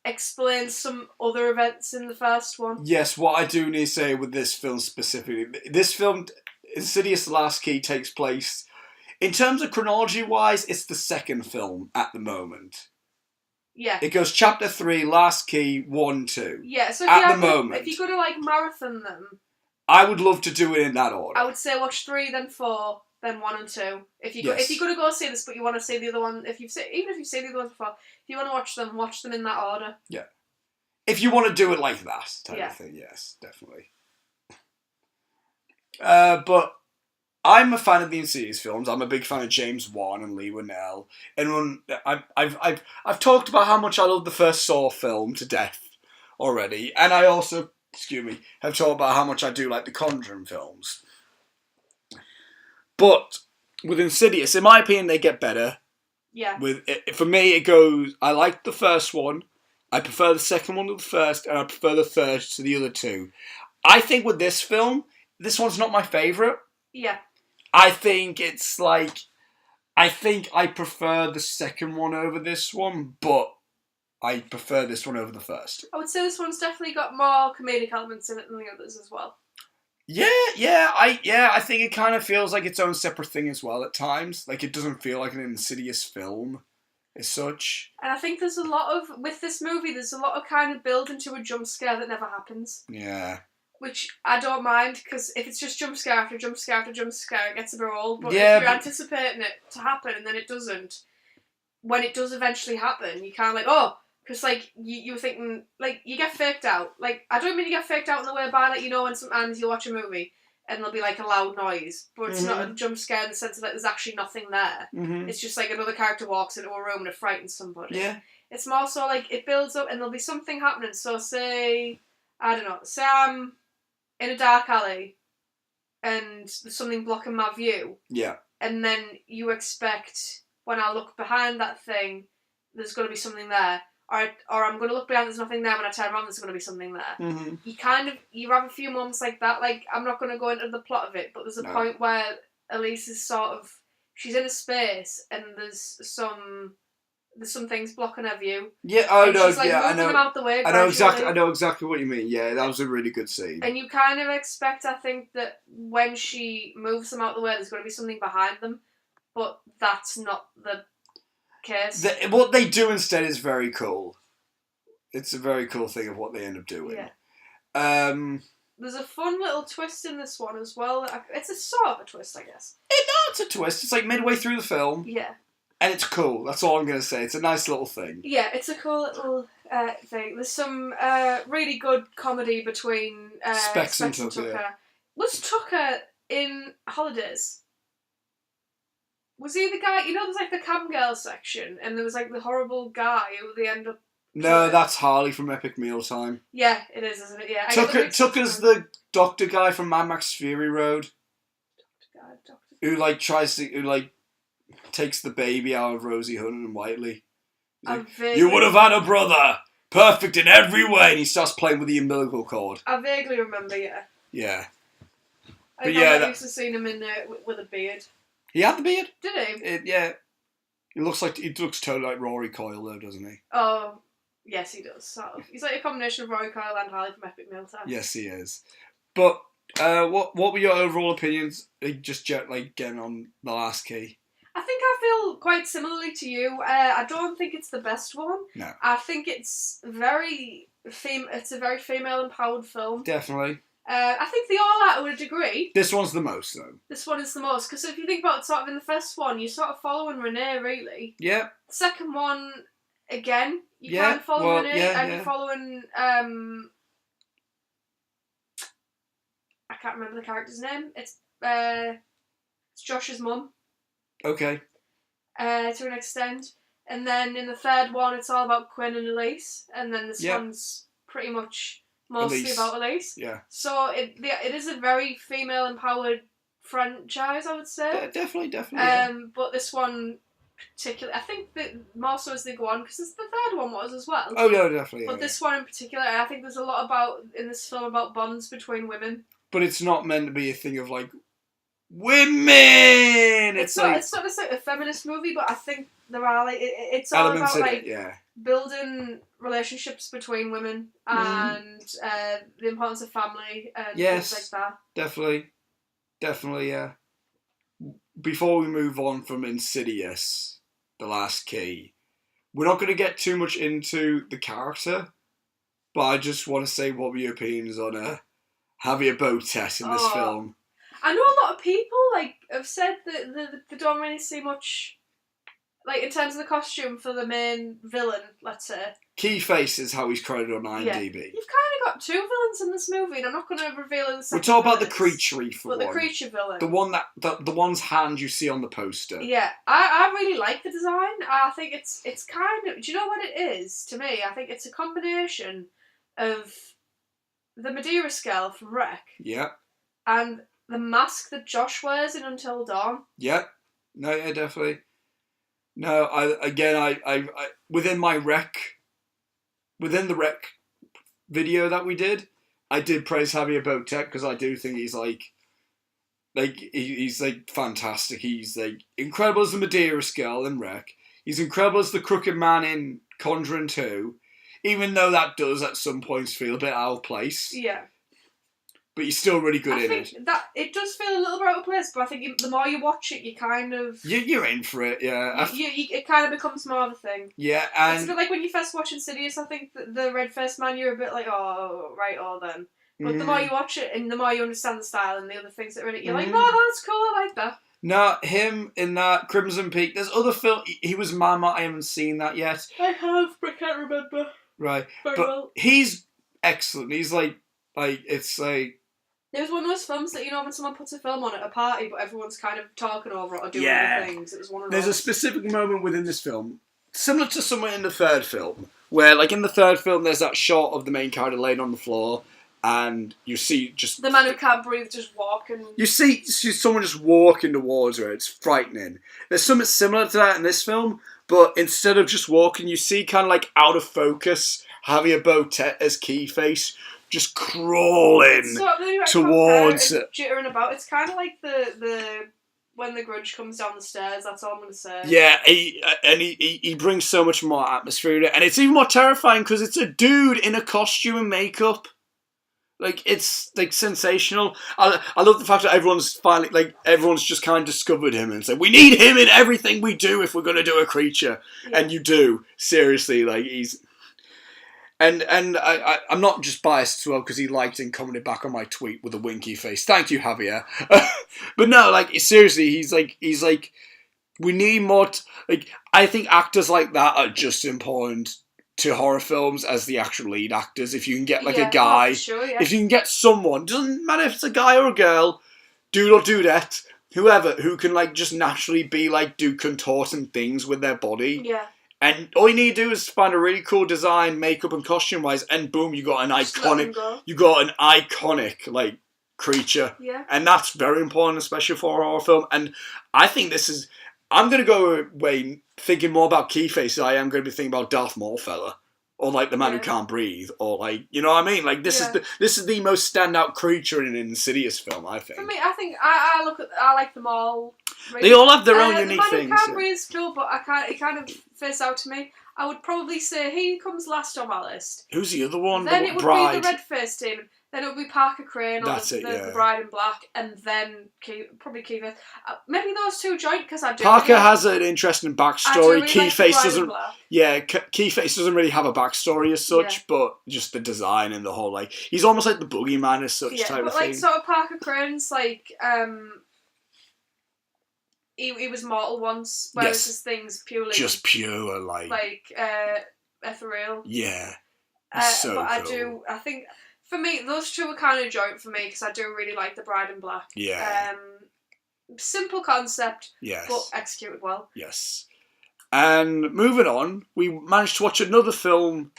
[SPEAKER 2] explains some other events in the first one.
[SPEAKER 1] Yes, what I do need to say with this film specifically, this film, Insidious: The Last Key, takes place, in terms of chronology-wise, it's the second film at the moment.
[SPEAKER 2] Yeah.
[SPEAKER 1] It goes chapter 3, Last Key, 1, 2.
[SPEAKER 2] Yeah, so
[SPEAKER 1] if
[SPEAKER 2] you're going to like marathon them,
[SPEAKER 1] I would love to do it in that order.
[SPEAKER 2] I would say watch 3, then 4, then 1 and 2. If you're going to go see this, but you want to see the other one, even if you've seen the other ones before, if you want to watch them in that order.
[SPEAKER 1] Yeah. If you want to do it like that type of thing, yes, definitely. But I'm a fan of the Insidious films. I'm a big fan of James Wan and Lee Winnell. And when I've talked about how much I love the first Saw film to death already, and I also, have talked about how much I do like the Conjuring films. But with Insidious, in my opinion, they get better.
[SPEAKER 2] Yeah.
[SPEAKER 1] For me, it goes. I like the first one. I prefer the second one to the first, and I prefer the third to the other two. I think with this film, this one's not my favourite.
[SPEAKER 2] Yeah.
[SPEAKER 1] I think it's like, I think I prefer the second one over this one, but I prefer this one over the first.
[SPEAKER 2] I would say this one's definitely got more comedic elements in it than the others as well.
[SPEAKER 1] I think it kind of feels like its own separate thing as well at times. Like, it doesn't feel like an Insidious film as such.
[SPEAKER 2] And I think with this movie, there's a lot of kind of build into a jump scare that never happens.
[SPEAKER 1] Yeah.
[SPEAKER 2] Which I don't mind, because if it's just jump scare after jump scare after jump scare, it gets a bit old. But if you're anticipating it to happen and then it doesn't, when it does eventually happen, you kind of like, oh, because like you were thinking, like, you get faked out. Like, I don't mean you get faked out in the way by, like, you know, when sometimes you watch a movie and there'll be like a loud noise, but it's not a jump scare in the sense that there's actually nothing there. Mm-hmm. It's just like another character walks into a room and it frightens somebody. Yeah. It's more so like it builds up and there'll be something happening. So say I'm in a dark alley and there's something blocking my view. Yeah. And then you expect, when I look behind that thing, there's going to be something there. Or I'm going to look behind, there's nothing there. When I turn around, there's going to be something there. Mm-hmm. You have a few moments like that. Like, I'm not going to go into the plot of it, but there's a point where Elise is she's in a space and there's some things blocking her view. Yeah, I know. She's like moving them out the way.
[SPEAKER 1] I know exactly what you mean. Yeah, that was a really good scene.
[SPEAKER 2] And you kind of expect, I think, that when she moves them out the way, there's going to be something behind them, but that's not the case.
[SPEAKER 1] What they do instead is very cool. It's a very cool thing of what they end up doing. Yeah.
[SPEAKER 2] There's a fun little twist in this one as well. It's a sort of a twist, I guess.
[SPEAKER 1] It's a twist. It's like midway through the film. Yeah. And it's cool. That's all I'm going to say. It's a nice little thing.
[SPEAKER 2] Yeah, it's a cool little thing. There's some really good comedy between Specs and Tucker. Was Tucker in Holidays? Was he the guy? You know, there's like the cam girl section, and there was like the horrible guy who they end up.
[SPEAKER 1] No, that's Harley from Epic Mealtime.
[SPEAKER 2] Yeah, it is, isn't it? Yeah.
[SPEAKER 1] Tucker's the doctor guy from Mad Max Fury Road. Doctor. Who like takes the baby out of Rosie Hunter and Whiteley. You would have had a brother, perfect in every way, and he starts playing with the umbilical cord.
[SPEAKER 2] I vaguely remember, yeah.
[SPEAKER 1] Yeah.
[SPEAKER 2] I used to see him in with a beard.
[SPEAKER 1] He had the beard?
[SPEAKER 2] Did he?
[SPEAKER 1] Yeah. He looks totally like Rory Coyle, though, doesn't he?
[SPEAKER 2] Oh, yes, he does. Sort of. He's like a combination of Rory Coyle and Harley from Epic Mealtime.
[SPEAKER 1] Yes, he is. But what were your overall opinions? Just getting on The Last Key.
[SPEAKER 2] I think I feel quite similarly to you. I don't think it's the best one. No. I think it's a very female empowered film.
[SPEAKER 1] Definitely.
[SPEAKER 2] I think they all are to a degree.
[SPEAKER 1] This one's the most, though.
[SPEAKER 2] This one is the most, because if you think about it, sort of in the first one, you're sort of following Renee, really. Yeah. The second one, again, you kind of follow Renee, and you're following, I can't remember the character's name. It's Josh's mum. Okay. To an extent. And then in the third one, it's all about Quinn and Elise, and then this one's pretty much mostly about Elise. Yeah. So it is a very female empowered franchise, I would say.
[SPEAKER 1] Definitely. Yeah.
[SPEAKER 2] But this one particularly, I think that more so as they go on, because the third one was as well.
[SPEAKER 1] Oh no, definitely.
[SPEAKER 2] But this one in particular, I think there's a lot in this film about bonds between women.
[SPEAKER 1] But it's not meant to be a thing of like women.
[SPEAKER 2] It's not necessarily a feminist movie, but I think there are it's all
[SPEAKER 1] elements
[SPEAKER 2] about
[SPEAKER 1] in it,
[SPEAKER 2] building relationships between women and the importance of family and things like that.
[SPEAKER 1] Definitely, yeah. Before we move on from Insidious, The Last Key, we're not going to get too much into the character, but I just want to say what were your opinions on Javier Botet in this film.
[SPEAKER 2] I know a lot of people have said that they don't really see much, in terms of the costume for the main villain, let's say.
[SPEAKER 1] Keyface is how he's credited on IMDb.
[SPEAKER 2] Yeah. You've kind of got two villains in this movie, and I'm not going to reveal the second.
[SPEAKER 1] We're talking about the creature for one.
[SPEAKER 2] The creature villain.
[SPEAKER 1] The one the one's hand you see on the poster.
[SPEAKER 2] Yeah, I really like the design. I think it's kind of... Do you know what it is, to me? I think it's a combination of the Madeira scale from Wreck.
[SPEAKER 1] Yeah.
[SPEAKER 2] And the mask that Josh wears in Until Dawn.
[SPEAKER 1] Yeah. No, yeah, definitely. No, I within the Wreck video that we did, I did praise Javier Botet because I do think he's he's fantastic. He's incredible as the Madeira skull in Wreck. He's incredible as the Crooked Man in Conjuring 2, even though that does at some points feel a bit out of place.
[SPEAKER 2] Yeah.
[SPEAKER 1] But he's still really good in it.
[SPEAKER 2] I think that it does feel a little bit out of place, but I think the more you watch it, you kind of...
[SPEAKER 1] You're in for it, yeah.
[SPEAKER 2] It kind of becomes more of a thing.
[SPEAKER 1] Yeah, and...
[SPEAKER 2] It's a bit like when you first watch Insidious, I think the red-faced man, you're a bit like, oh, right, then. But the more you watch it, and the more you understand the style and the other things that are in it, you're like, oh, that's cool, I like that.
[SPEAKER 1] No, him in that Crimson Peak, there's other film... He was Mama, I haven't seen that yet.
[SPEAKER 2] I have, but I can't remember.
[SPEAKER 1] Right.
[SPEAKER 2] Very
[SPEAKER 1] but
[SPEAKER 2] well.
[SPEAKER 1] He's excellent. He's it's
[SPEAKER 2] It was one of those films that, when someone puts a film on at a party, but everyone's kind of talking over it or doing other things. It was one of those.
[SPEAKER 1] There's a specific moment within this film, similar to somewhere in the third film, where, in the third film, there's that shot of the main character laying on the floor, and you see just...
[SPEAKER 2] The man who can't breathe just walking.
[SPEAKER 1] You see someone just walking towards her. It's frightening. There's something similar to that in this film, but instead of just walking, you see kind of out of focus Javier Botet as Keyface, just crawling towards it.
[SPEAKER 2] Jittering about. It's kind of like the when the Grudge comes down the stairs. That's all I'm going to say.
[SPEAKER 1] Yeah, he brings so much more atmosphere to it, and it's even more terrifying because it's a dude in a costume and makeup. It's sensational. I love the fact that everyone's just kind of discovered him and said, we need him in everything we do if we're going to do a creature, and you do seriously. He's. And I'm not just biased as well because he liked and commented back on my tweet with a winky face. Thank you, Javier. But no, seriously, he's we need more. I think actors like that are just important to horror films as the actual lead actors. If you can get a guy,
[SPEAKER 2] sure, yeah.
[SPEAKER 1] If you can get someone, doesn't matter if it's a guy or a girl, dude or dudette, whoever, who can just naturally be do contorting things with their body.
[SPEAKER 2] Yeah.
[SPEAKER 1] And all you need to do is find a really cool design, makeup and costume wise, and boom, you got an iconic creature.
[SPEAKER 2] Yeah.
[SPEAKER 1] And that's very important, especially for a horror film. And I think I'm going to go away thinking more about Keyface than I am going to be thinking about Darth Maul fella. Or the man who can't breathe. Or you know what I mean? This is the most standout creature in an Insidious film, I think.
[SPEAKER 2] For me, I think I like them all. Really.
[SPEAKER 1] They all have their own unique things.
[SPEAKER 2] The man who can't breathe is cool, but it kind of fits out to me. I would probably say he comes last on my list.
[SPEAKER 1] Who's the other one?
[SPEAKER 2] Then it would be the red-faced demon. Then it would be Parker Crane, or the Bride in Black, and then probably Keyface. Maybe those two joint because I do.
[SPEAKER 1] Parker has an interesting backstory. Keyface doesn't.
[SPEAKER 2] Yeah,
[SPEAKER 1] Keyface doesn't really have a backstory as such, but just the design and the whole he's almost like the boogeyman as such type of thing.
[SPEAKER 2] Sort of Parker Crane's he was mortal once, whereas his thing's purely
[SPEAKER 1] just pure
[SPEAKER 2] ethereal.
[SPEAKER 1] Yeah,
[SPEAKER 2] so but cool. I think. For me, those two are kind of joint for me because I do really like the Bride in Black.
[SPEAKER 1] Yeah.
[SPEAKER 2] Simple concept,
[SPEAKER 1] yes,
[SPEAKER 2] but executed well.
[SPEAKER 1] Yes. And moving on, we managed to watch another film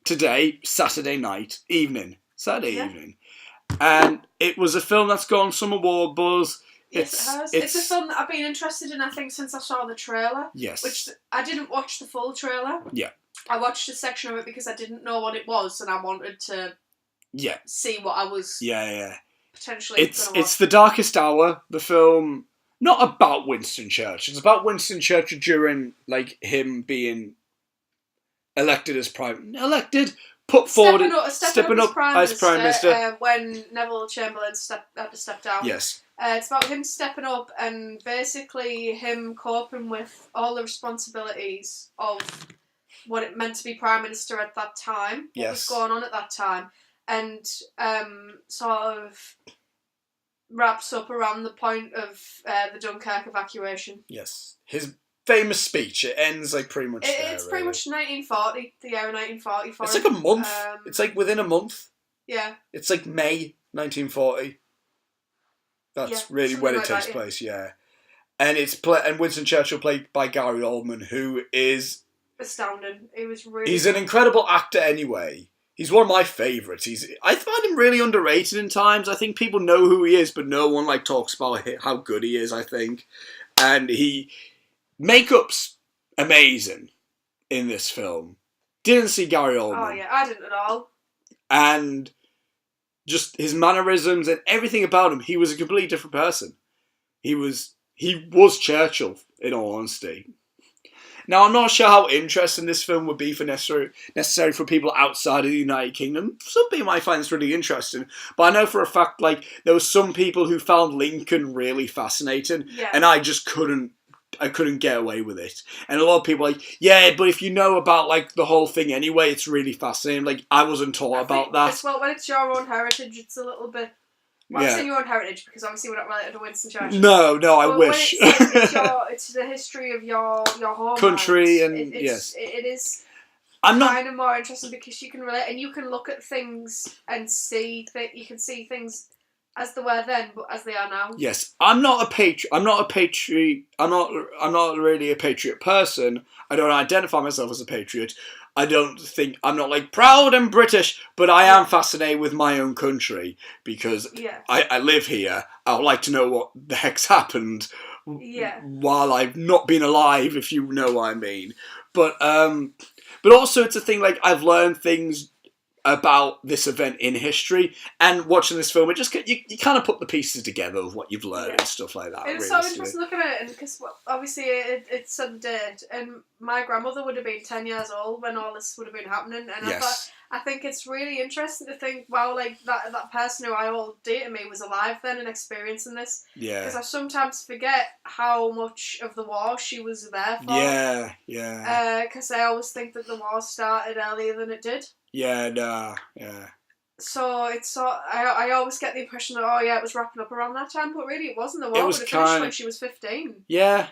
[SPEAKER 1] today, Saturday evening. And it was a film that's got some award buzz.
[SPEAKER 2] Yes, it has. It's a film that I've been interested in, I think, since I saw the trailer.
[SPEAKER 1] Yes.
[SPEAKER 2] Which I didn't watch the full trailer.
[SPEAKER 1] Yeah.
[SPEAKER 2] I watched a section of it because I didn't know what it was, and I wanted to see what I was potentially going to watch.
[SPEAKER 1] It's The Darkest Hour, the film, not about Winston Churchill. It's about Winston Churchill during, like, him being elected, put forward, stepping up as Prime Minister.
[SPEAKER 2] When Neville Chamberlain had to step down.
[SPEAKER 1] Yes.
[SPEAKER 2] It's about him stepping up and basically him coping with all the responsibilities of what it meant to be Prime Minister at that time. What was going on at that time. And sort of wraps up around the point of the Dunkirk evacuation.
[SPEAKER 1] Yes. His famous speech. It ends like pretty much there.
[SPEAKER 2] It's pretty much 1940, the year 1940.
[SPEAKER 1] It's like a month. It's like within a month.
[SPEAKER 2] Yeah.
[SPEAKER 1] It's like May 1940. That's really when it takes place, yeah. And and Winston Churchill played by Gary Oldman, who is
[SPEAKER 2] astounding.
[SPEAKER 1] He's an incredible actor anyway. He's one of my favourites. I find him really underrated in times. I think people know who he is, but no one talks about how good he is, I think. And makeup's amazing in this film. Didn't see Gary Oldman.
[SPEAKER 2] Oh yeah, I didn't at all.
[SPEAKER 1] And just his mannerisms and everything about him, he was a completely different person. He was Churchill, in all honesty. Now, I'm not sure how interesting this film would be for necessary for people outside of the United Kingdom. Some people might find this really interesting, but I know for a fact, there were some people who found Lincoln really fascinating, and I just couldn't get away with it. And a lot of people are like, yeah, but if you know about the whole thing anyway, it's really fascinating. I wasn't taught about that.
[SPEAKER 2] Well, when it's your own heritage, it's a little bit. Well, I'm saying your own heritage because obviously we're not related to Winston Churchill.
[SPEAKER 1] No, I wish.
[SPEAKER 2] It's the history of your home
[SPEAKER 1] country, and
[SPEAKER 2] it is.
[SPEAKER 1] I'm not
[SPEAKER 2] kind of more interesting because you can relate and you can look at things and see that you can see things as they were then, but as they are now.
[SPEAKER 1] Yes, I'm not a patriot. I'm not really a patriot person. I don't identify myself as a patriot. I'm not proud and British, but I am fascinated with my own country because I live here. I would like to know what the heck's happened while I've not been alive, if you know what I mean. But also it's a thing I've learned things about this event in history, and watching this film, it just you kind of put the pieces together of what you've learned and stuff like that.
[SPEAKER 2] It's so interesting looking at it, and because obviously it's a date, and my grandmother would have been 10 years old when all this would have been happening, and I think it's really interesting to think, wow, that person who I all dated me was alive then and experiencing this.
[SPEAKER 1] Yeah.
[SPEAKER 2] Because I sometimes forget how much of the war she was there for.
[SPEAKER 1] Yeah.
[SPEAKER 2] Because I always think that the war started earlier than it did.
[SPEAKER 1] Yeah.
[SPEAKER 2] So it's I always get the impression that it was wrapping up around that time, but really it wasn't. The war would have finished when she was 15.
[SPEAKER 1] Yeah.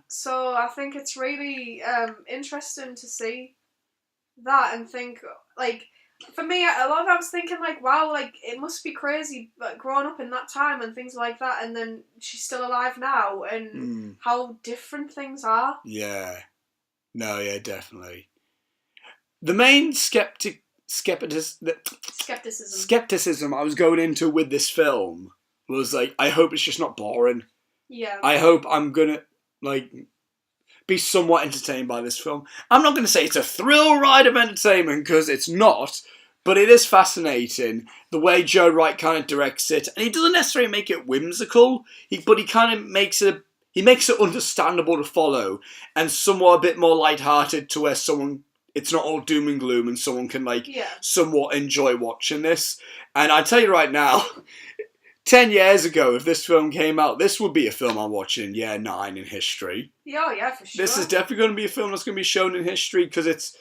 [SPEAKER 2] So I think it's really interesting to see that and think for me a lot of I was thinking wow, it must be crazy growing up in that time and things like that, and then she's still alive now and how different things are.
[SPEAKER 1] Yeah. No, yeah, definitely. The main skepticism I was going into with this film was I hope it's just not boring.
[SPEAKER 2] Yeah.
[SPEAKER 1] I hope I'm gonna be somewhat entertained by this film. I'm not gonna say it's a thrill ride of entertainment because it's not, but it is fascinating the way Joe Wright kind of directs it, and he doesn't necessarily make it whimsical. But he kind of makes it understandable to follow and somewhat a bit more lighthearted to where it's not all doom and gloom and someone can somewhat enjoy watching this. And I tell you right now, 10 years ago, if this film came out, this would be a film I'm watching in year 9 in history.
[SPEAKER 2] Yeah, for sure.
[SPEAKER 1] This is definitely going to be a film that's going to be shown in history because it's.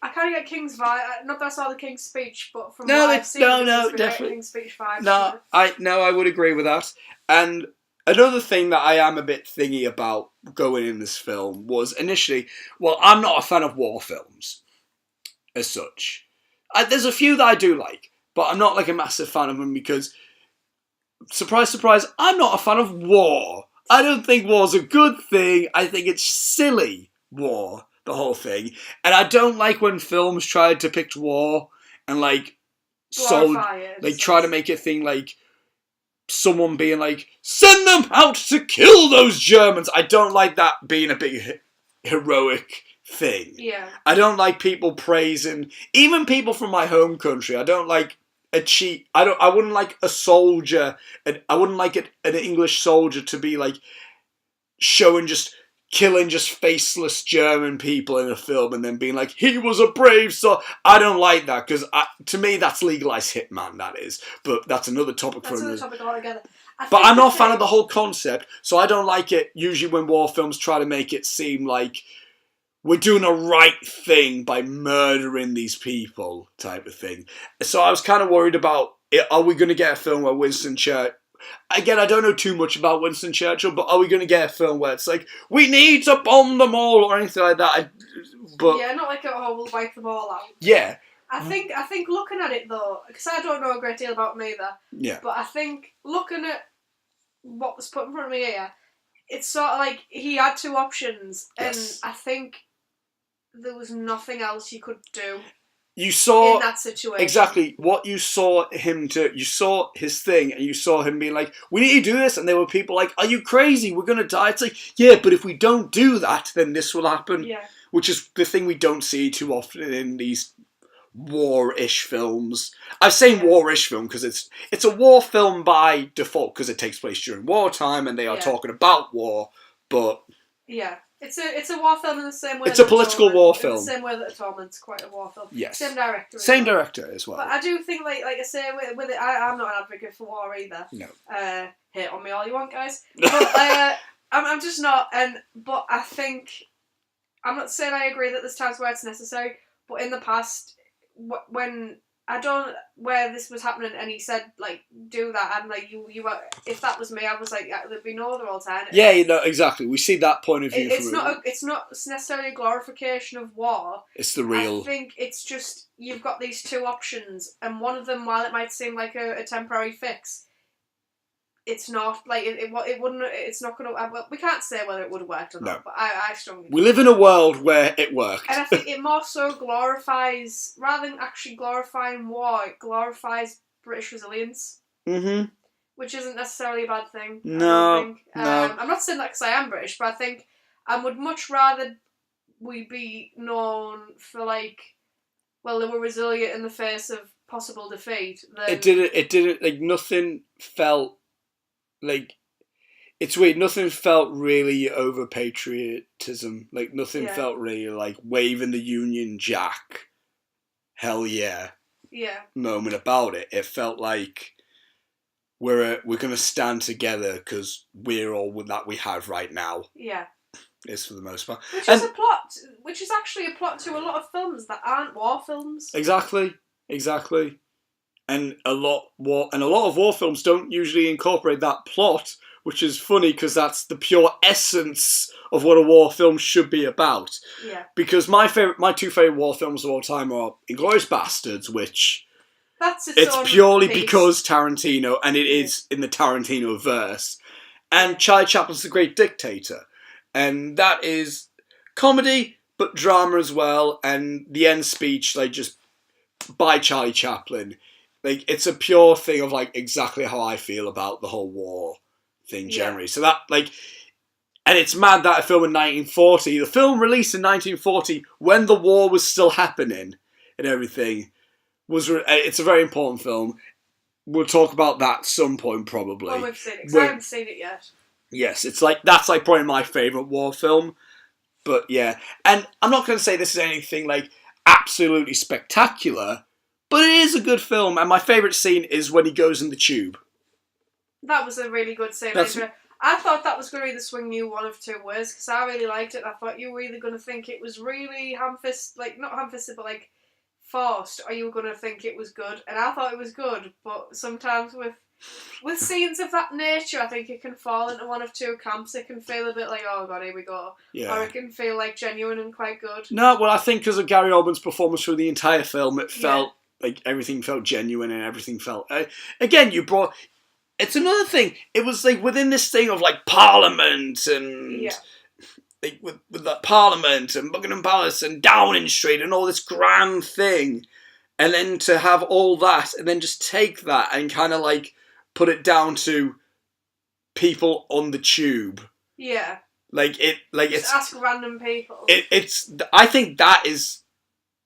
[SPEAKER 2] I kind of get King's vibe. Not that I saw the King's speech, but from what I've seen, definitely King's speech vibe.
[SPEAKER 1] I would agree with that. And another thing that I am a bit thingy about going in this film was initially, I'm not a fan of war films as such. There's a few that I do like, but I'm not a massive fan of them because, surprise, surprise, I'm not a fan of war. I don't think war's a good thing. I think it's silly, war, the whole thing. And I don't like when films try to depict war and try to make it thing someone being like, send them out to kill those Germans. I don't like that being a big heroic thing.
[SPEAKER 2] Yeah.
[SPEAKER 1] I don't like people praising, even people from my home country. I don't like a cheat. I wouldn't like a soldier. I wouldn't like an English soldier to be like showing killing faceless German people in a film and then being like, he was a brave soul. I don't like that, because to me that's legalised hitman, that is. But that's another topic
[SPEAKER 2] That's another topic altogether.
[SPEAKER 1] But I'm not a fan of the whole concept, so I don't like it usually when war films try to make it seem like we're doing a right thing by murdering these people, type of thing. So I was kind of worried about, are we going to get a film where Winston Churchill... Again, I don't know too much about Winston Churchill, but are we going to get a film where it's like, we need to bomb them all, or anything like that?
[SPEAKER 2] Yeah, not like, oh, we'll wipe them all out.
[SPEAKER 1] Yeah.
[SPEAKER 2] I think looking at it, though, because I don't know a great deal about them either,
[SPEAKER 1] yeah.
[SPEAKER 2] But I think looking at what was put in front of me here, it's sort of like he had two options,
[SPEAKER 1] Yes.
[SPEAKER 2] and I think there was nothing else you could do.
[SPEAKER 1] You saw...
[SPEAKER 2] in that situation.
[SPEAKER 1] Exactly what you saw him do. You saw his thing, and you saw him being like, we need to do this, and there were people like, are you crazy? We're going to die. It's like, yeah, but if we don't do that, then this will happen.
[SPEAKER 2] Yeah.
[SPEAKER 1] Which is the thing we don't see too often in these war-ish films. I'm saying war-ish film because it's a war film by default, because it takes place during wartime, and they are talking about war, but...
[SPEAKER 2] Yeah. It's a war film in the same way.
[SPEAKER 1] It's a political war film.
[SPEAKER 2] In the same way that Atonement's quite a war film.
[SPEAKER 1] Yes.
[SPEAKER 2] Same director.
[SPEAKER 1] Same director as well.
[SPEAKER 2] But I do think, like I say, with it, I'm not an advocate for war either.
[SPEAKER 1] No.
[SPEAKER 2] Hate on me all you want, guys. But I'm just not. But I think I'm not saying I agree that there's times where it's necessary. But in the past, when where this was happening, and he said like do that, and like you were, if that was me, I was like there'd be no other alternative.
[SPEAKER 1] Yeah, exactly. We see that point of view.
[SPEAKER 2] It's not necessarily a glorification of war.
[SPEAKER 1] It's the real.
[SPEAKER 2] I think it's just you've got these two options, and one of them, while it might seem like a temporary fix, it's not. Like it wouldn't. It's not going to. Well, we can't say whether it would have worked or not. But I strongly.
[SPEAKER 1] We live in a world where it worked,
[SPEAKER 2] and I think it more so glorifies, rather than actually glorifying war, it glorifies British resilience.
[SPEAKER 1] Mm-hmm.
[SPEAKER 2] Which isn't necessarily a bad thing.
[SPEAKER 1] No,
[SPEAKER 2] I'm not saying that because I am British, but I think I would much rather we be known for they were resilient in the face of possible defeat. Than...
[SPEAKER 1] It didn't, like, nothing felt, like, it's weird, nothing felt really over patriotism. Like, nothing felt really like waving the Union Jack, hell yeah, moment about it. It felt like we're going to stand together because we're all that we have right now.
[SPEAKER 2] Yeah.
[SPEAKER 1] Is for the most part.
[SPEAKER 2] Which is actually a plot to a lot of films that aren't war films.
[SPEAKER 1] Exactly. And a lot of war films don't usually incorporate that plot, which is funny because that's the pure essence of what a war film should be about.
[SPEAKER 2] Yeah.
[SPEAKER 1] Because my two favourite war films of all time are Inglourious Bastards, which it's purely because Tarantino, and it is in the Tarantino verse, and Charlie Chaplin's The Great Dictator. And that is comedy, but drama as well, and the end speech, like, just by Charlie Chaplin. Like, it's a pure thing of, like, exactly how I feel about the whole war thing generally. So that, like... And it's mad that a film in 1940... The film released in 1940, when the war was still happening and everything, it's a very important film. We'll talk about that at some point, probably.
[SPEAKER 2] Oh, we've seen it, because I haven't seen it yet.
[SPEAKER 1] Yes, that's like probably my favourite war film. But yeah, and I'm not going to say this is anything like absolutely spectacular, but it is a good film, and my favourite scene is when he goes in the tube.
[SPEAKER 2] That was a really good scene. I thought that was going to either swing you one of two ways, because I really liked it. I thought you were either going to think it was really ham-fisted, like, not ham-fisted, but like forced, or you were going to think it was good. And I thought it was good, but sometimes with scenes of that nature, I think it can fall into one of two camps. It can feel a bit like, oh god, here we go. Yeah. Or it can feel like genuine and quite good. No,
[SPEAKER 1] well, I think because of Gary Oldman's performance through the entire film, it felt like everything felt genuine and everything felt... again, it's another thing. It was like within this thing of like Parliament and... Yeah. Like with the Parliament and Buckingham Palace and Downing Street and all this grand thing. And then to have all that and then just take that and kind of like put it down to people on the tube.
[SPEAKER 2] Yeah.
[SPEAKER 1] Just
[SPEAKER 2] ask random people.
[SPEAKER 1] I think that is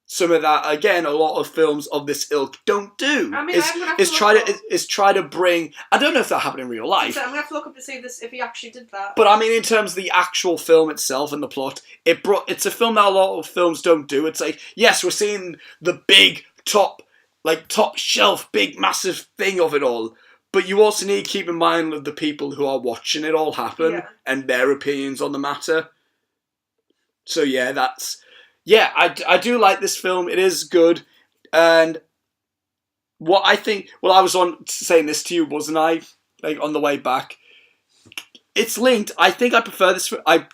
[SPEAKER 1] some of that, again, a lot of films of this ilk don't do.
[SPEAKER 2] I mean,
[SPEAKER 1] is try to bring... I don't know if that happened in real life.
[SPEAKER 2] I'm going to have to look up to see if he actually did that.
[SPEAKER 1] But I mean, in terms of the actual film itself and the plot, it's a film that a lot of films don't do. It's like, yes, we're seeing the big top shelf, big massive thing of it all. But you also need to keep in mind of the people who are watching it all happen and their opinions on the matter. So yeah, I do like this film. It is good. And what I think... Well, I was saying this to you, wasn't I? Like, on the way back. It's linked. I think I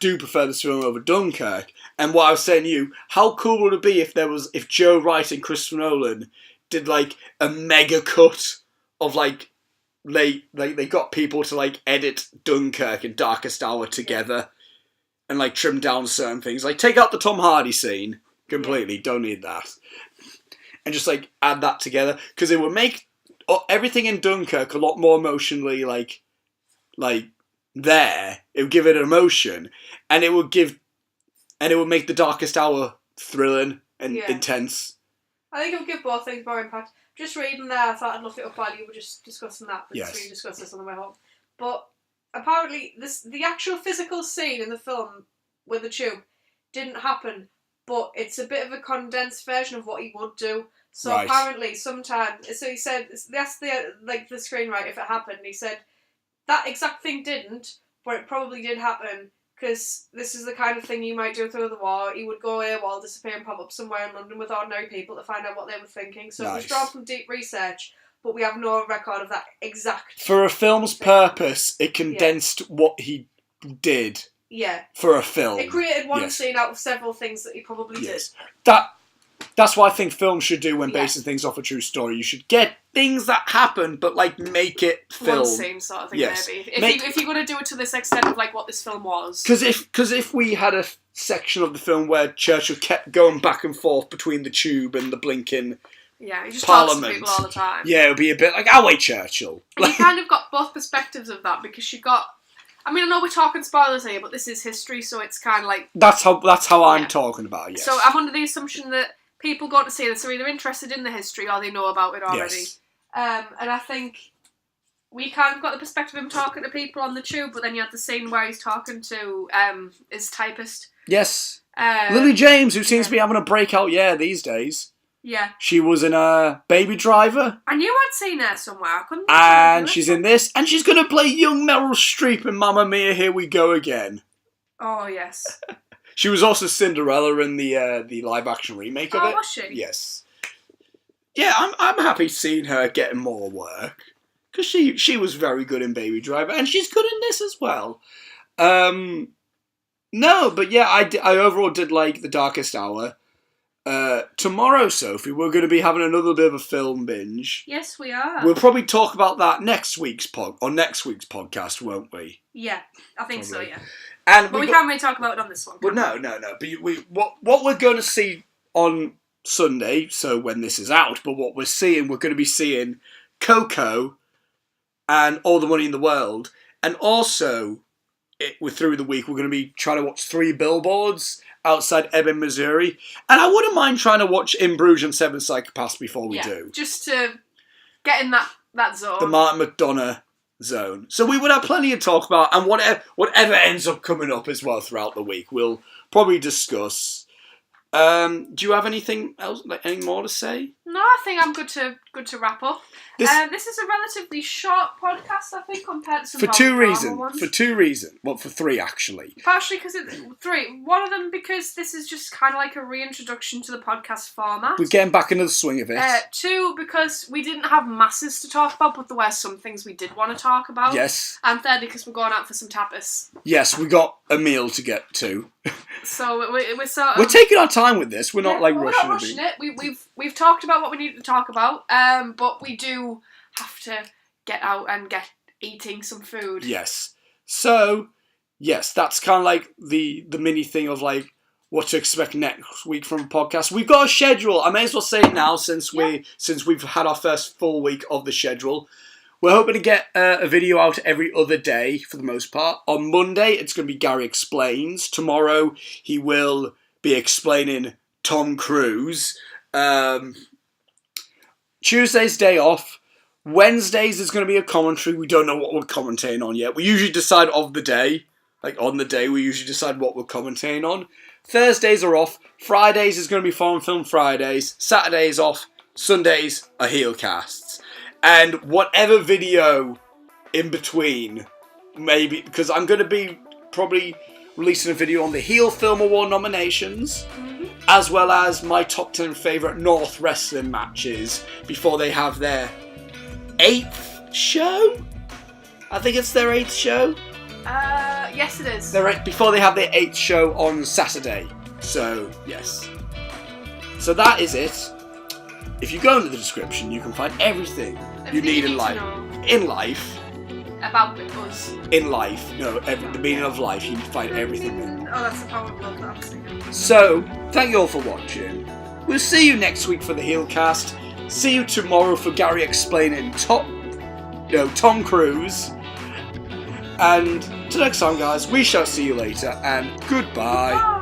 [SPEAKER 1] do prefer this film over Dunkirk. And what I was saying to you, how cool would it be if Joe Wright and Christopher Nolan did, like, a mega cut of, like... They got people to, like, edit Dunkirk and Darkest Hour together and, like, trim down certain things. Like, take out the Tom Hardy scene completely. Don't need that. And just, like, add that together. Because it would make everything in Dunkirk a lot more emotionally, like there. It would give it emotion. And it would make the Darkest Hour thrilling and intense.
[SPEAKER 2] I think it would give both things more impact. Just reading there, I thought I'd look it up while you were just discussing that, but we discussed this on the way home. But apparently, the actual physical scene in the film with the tube didn't happen, but it's a bit of a condensed version of what he would do. So apparently, sometimes, so he said, that's the screenwriter, if it happened, he said, that exact thing didn't, but it probably did happen, because this is the kind of thing you might do through the war. He would go AWOL, disappear and pop up somewhere in London with ordinary people to find out what they were thinking. So it was drawn from deep research, but we have no record of that exact...
[SPEAKER 1] For a film's purpose, it condensed what he did for a film.
[SPEAKER 2] It created one scene out of several things that he probably did.
[SPEAKER 1] That's what I think films should do when basing things off a true story. You should get things that happen, but, like, make it film.
[SPEAKER 2] One scene sort of thing, maybe. If you're going to do it to this extent of, like, what this film was.
[SPEAKER 1] Because if we had a section of the film where Churchill kept going back and forth between the tube and the blinking
[SPEAKER 2] he just
[SPEAKER 1] Parliament,
[SPEAKER 2] talks to people all the time.
[SPEAKER 1] Yeah, it would be a bit like, "Oh wait, Churchill."
[SPEAKER 2] And you kind of got both perspectives of that, because you got... I mean, I know we're talking spoilers here, but this is history, so it's kind of like...
[SPEAKER 1] That's how I'm talking about, yes.
[SPEAKER 2] So I'm under the assumption that people go to see this are either interested in the history or they know about it already.
[SPEAKER 1] Yes.
[SPEAKER 2] And I think we kind of got the perspective of him talking to people on the tube, but then you had the scene where he's talking to his typist.
[SPEAKER 1] Yes. Lily James, who seems to be having a breakout year these days.
[SPEAKER 2] Yeah.
[SPEAKER 1] She was in Baby Driver.
[SPEAKER 2] I knew I'd seen her somewhere. I couldn't.
[SPEAKER 1] And she's in this, and she's going to play young Meryl Streep in Mamma Mia, Here We Go Again.
[SPEAKER 2] Oh, yes.
[SPEAKER 1] She was also Cinderella in the live-action remake of it.
[SPEAKER 2] Oh, was she?
[SPEAKER 1] Yes. Yeah, I'm happy seeing her getting more work. Because she was very good in Baby Driver, and she's good in this as well. No, but yeah, I overall did like The Darkest Hour. Tomorrow, Sophie, we're going to be having another bit of a film binge.
[SPEAKER 2] Yes, we are.
[SPEAKER 1] We'll probably talk about that next week's podcast, won't we?
[SPEAKER 2] Yeah, I think so, yeah.
[SPEAKER 1] But
[SPEAKER 2] we can't really talk about it on this one.
[SPEAKER 1] Well, no. But what we're going to see on Sunday, so when this is out, but what we're going to be seeing Coco and All the Money in the World, and also through the week we're going to be trying to watch 3 Billboards outside Ebbing, Missouri, and I wouldn't mind trying to watch In Bruges and 7 Psychopaths before we do.
[SPEAKER 2] Just to get in that zone.
[SPEAKER 1] The Martin McDonagh zone. So we would have plenty to talk about, and whatever ends up coming up as well throughout the week, we'll probably discuss. Do you have anything else, any more to say?
[SPEAKER 2] No, I think I'm good to wrap up. This is a relatively short podcast, I think, compared to some
[SPEAKER 1] for two reasons.
[SPEAKER 2] ones.
[SPEAKER 1] For 2 reasons. Well, for 3 actually.
[SPEAKER 2] Partially because it's 3. One of them because this is just kind of like a reintroduction to the podcast format.
[SPEAKER 1] We're getting back into the swing of it.
[SPEAKER 2] 2 because we didn't have masses to talk about, but there were some things we did want to talk about.
[SPEAKER 1] Yes.
[SPEAKER 2] And 3 because we're going out for some tapas.
[SPEAKER 1] Yes, we got a meal to get to.
[SPEAKER 2] So we're sort of...
[SPEAKER 1] We're taking our time with this. We're not rushing
[SPEAKER 2] We're not rushing it. We've talked about what we need to talk about, but we do have to get out and get eating some food.
[SPEAKER 1] Yes. So, yes, that's kind of like the mini thing of like what to expect next week from a podcast. We've got a schedule. I may as well say it now since we've had our first full week of the schedule. We're hoping to get a video out every other day for the most part. On Monday, it's going to be Gary Explains. Tomorrow, he will be explaining Tom Cruise. Tuesday's day off. Wednesdays is going to be a commentary. We don't know what we're commentating on yet. We usually decide of the day. Like on the day, we usually decide what we're commentating on. Thursdays are off. Fridays is going to be Foreign Film Fridays. Saturdays off. Sundays are heel casts. And whatever video in between, maybe, because I'm going to be probably releasing a video on the Heel Film Award nominations, as well as my top 10 favourite North wrestling matches before they have their 8th show? I think it's their 8th show.
[SPEAKER 2] Yes it is.
[SPEAKER 1] Before they have their 8th show on Saturday. So, yes. So that is it. If you go into the description, you can find everything you need in life. In life.
[SPEAKER 2] About us.
[SPEAKER 1] In life. No, the meaning of life. You can find everything there.
[SPEAKER 2] Oh, that's the power of love that I was thinking.
[SPEAKER 1] So, thank you all for watching. We'll see you next week for the Heelcast. See you tomorrow for Gary explaining Tom Cruise. And till next time, guys, we shall see you later, and goodbye.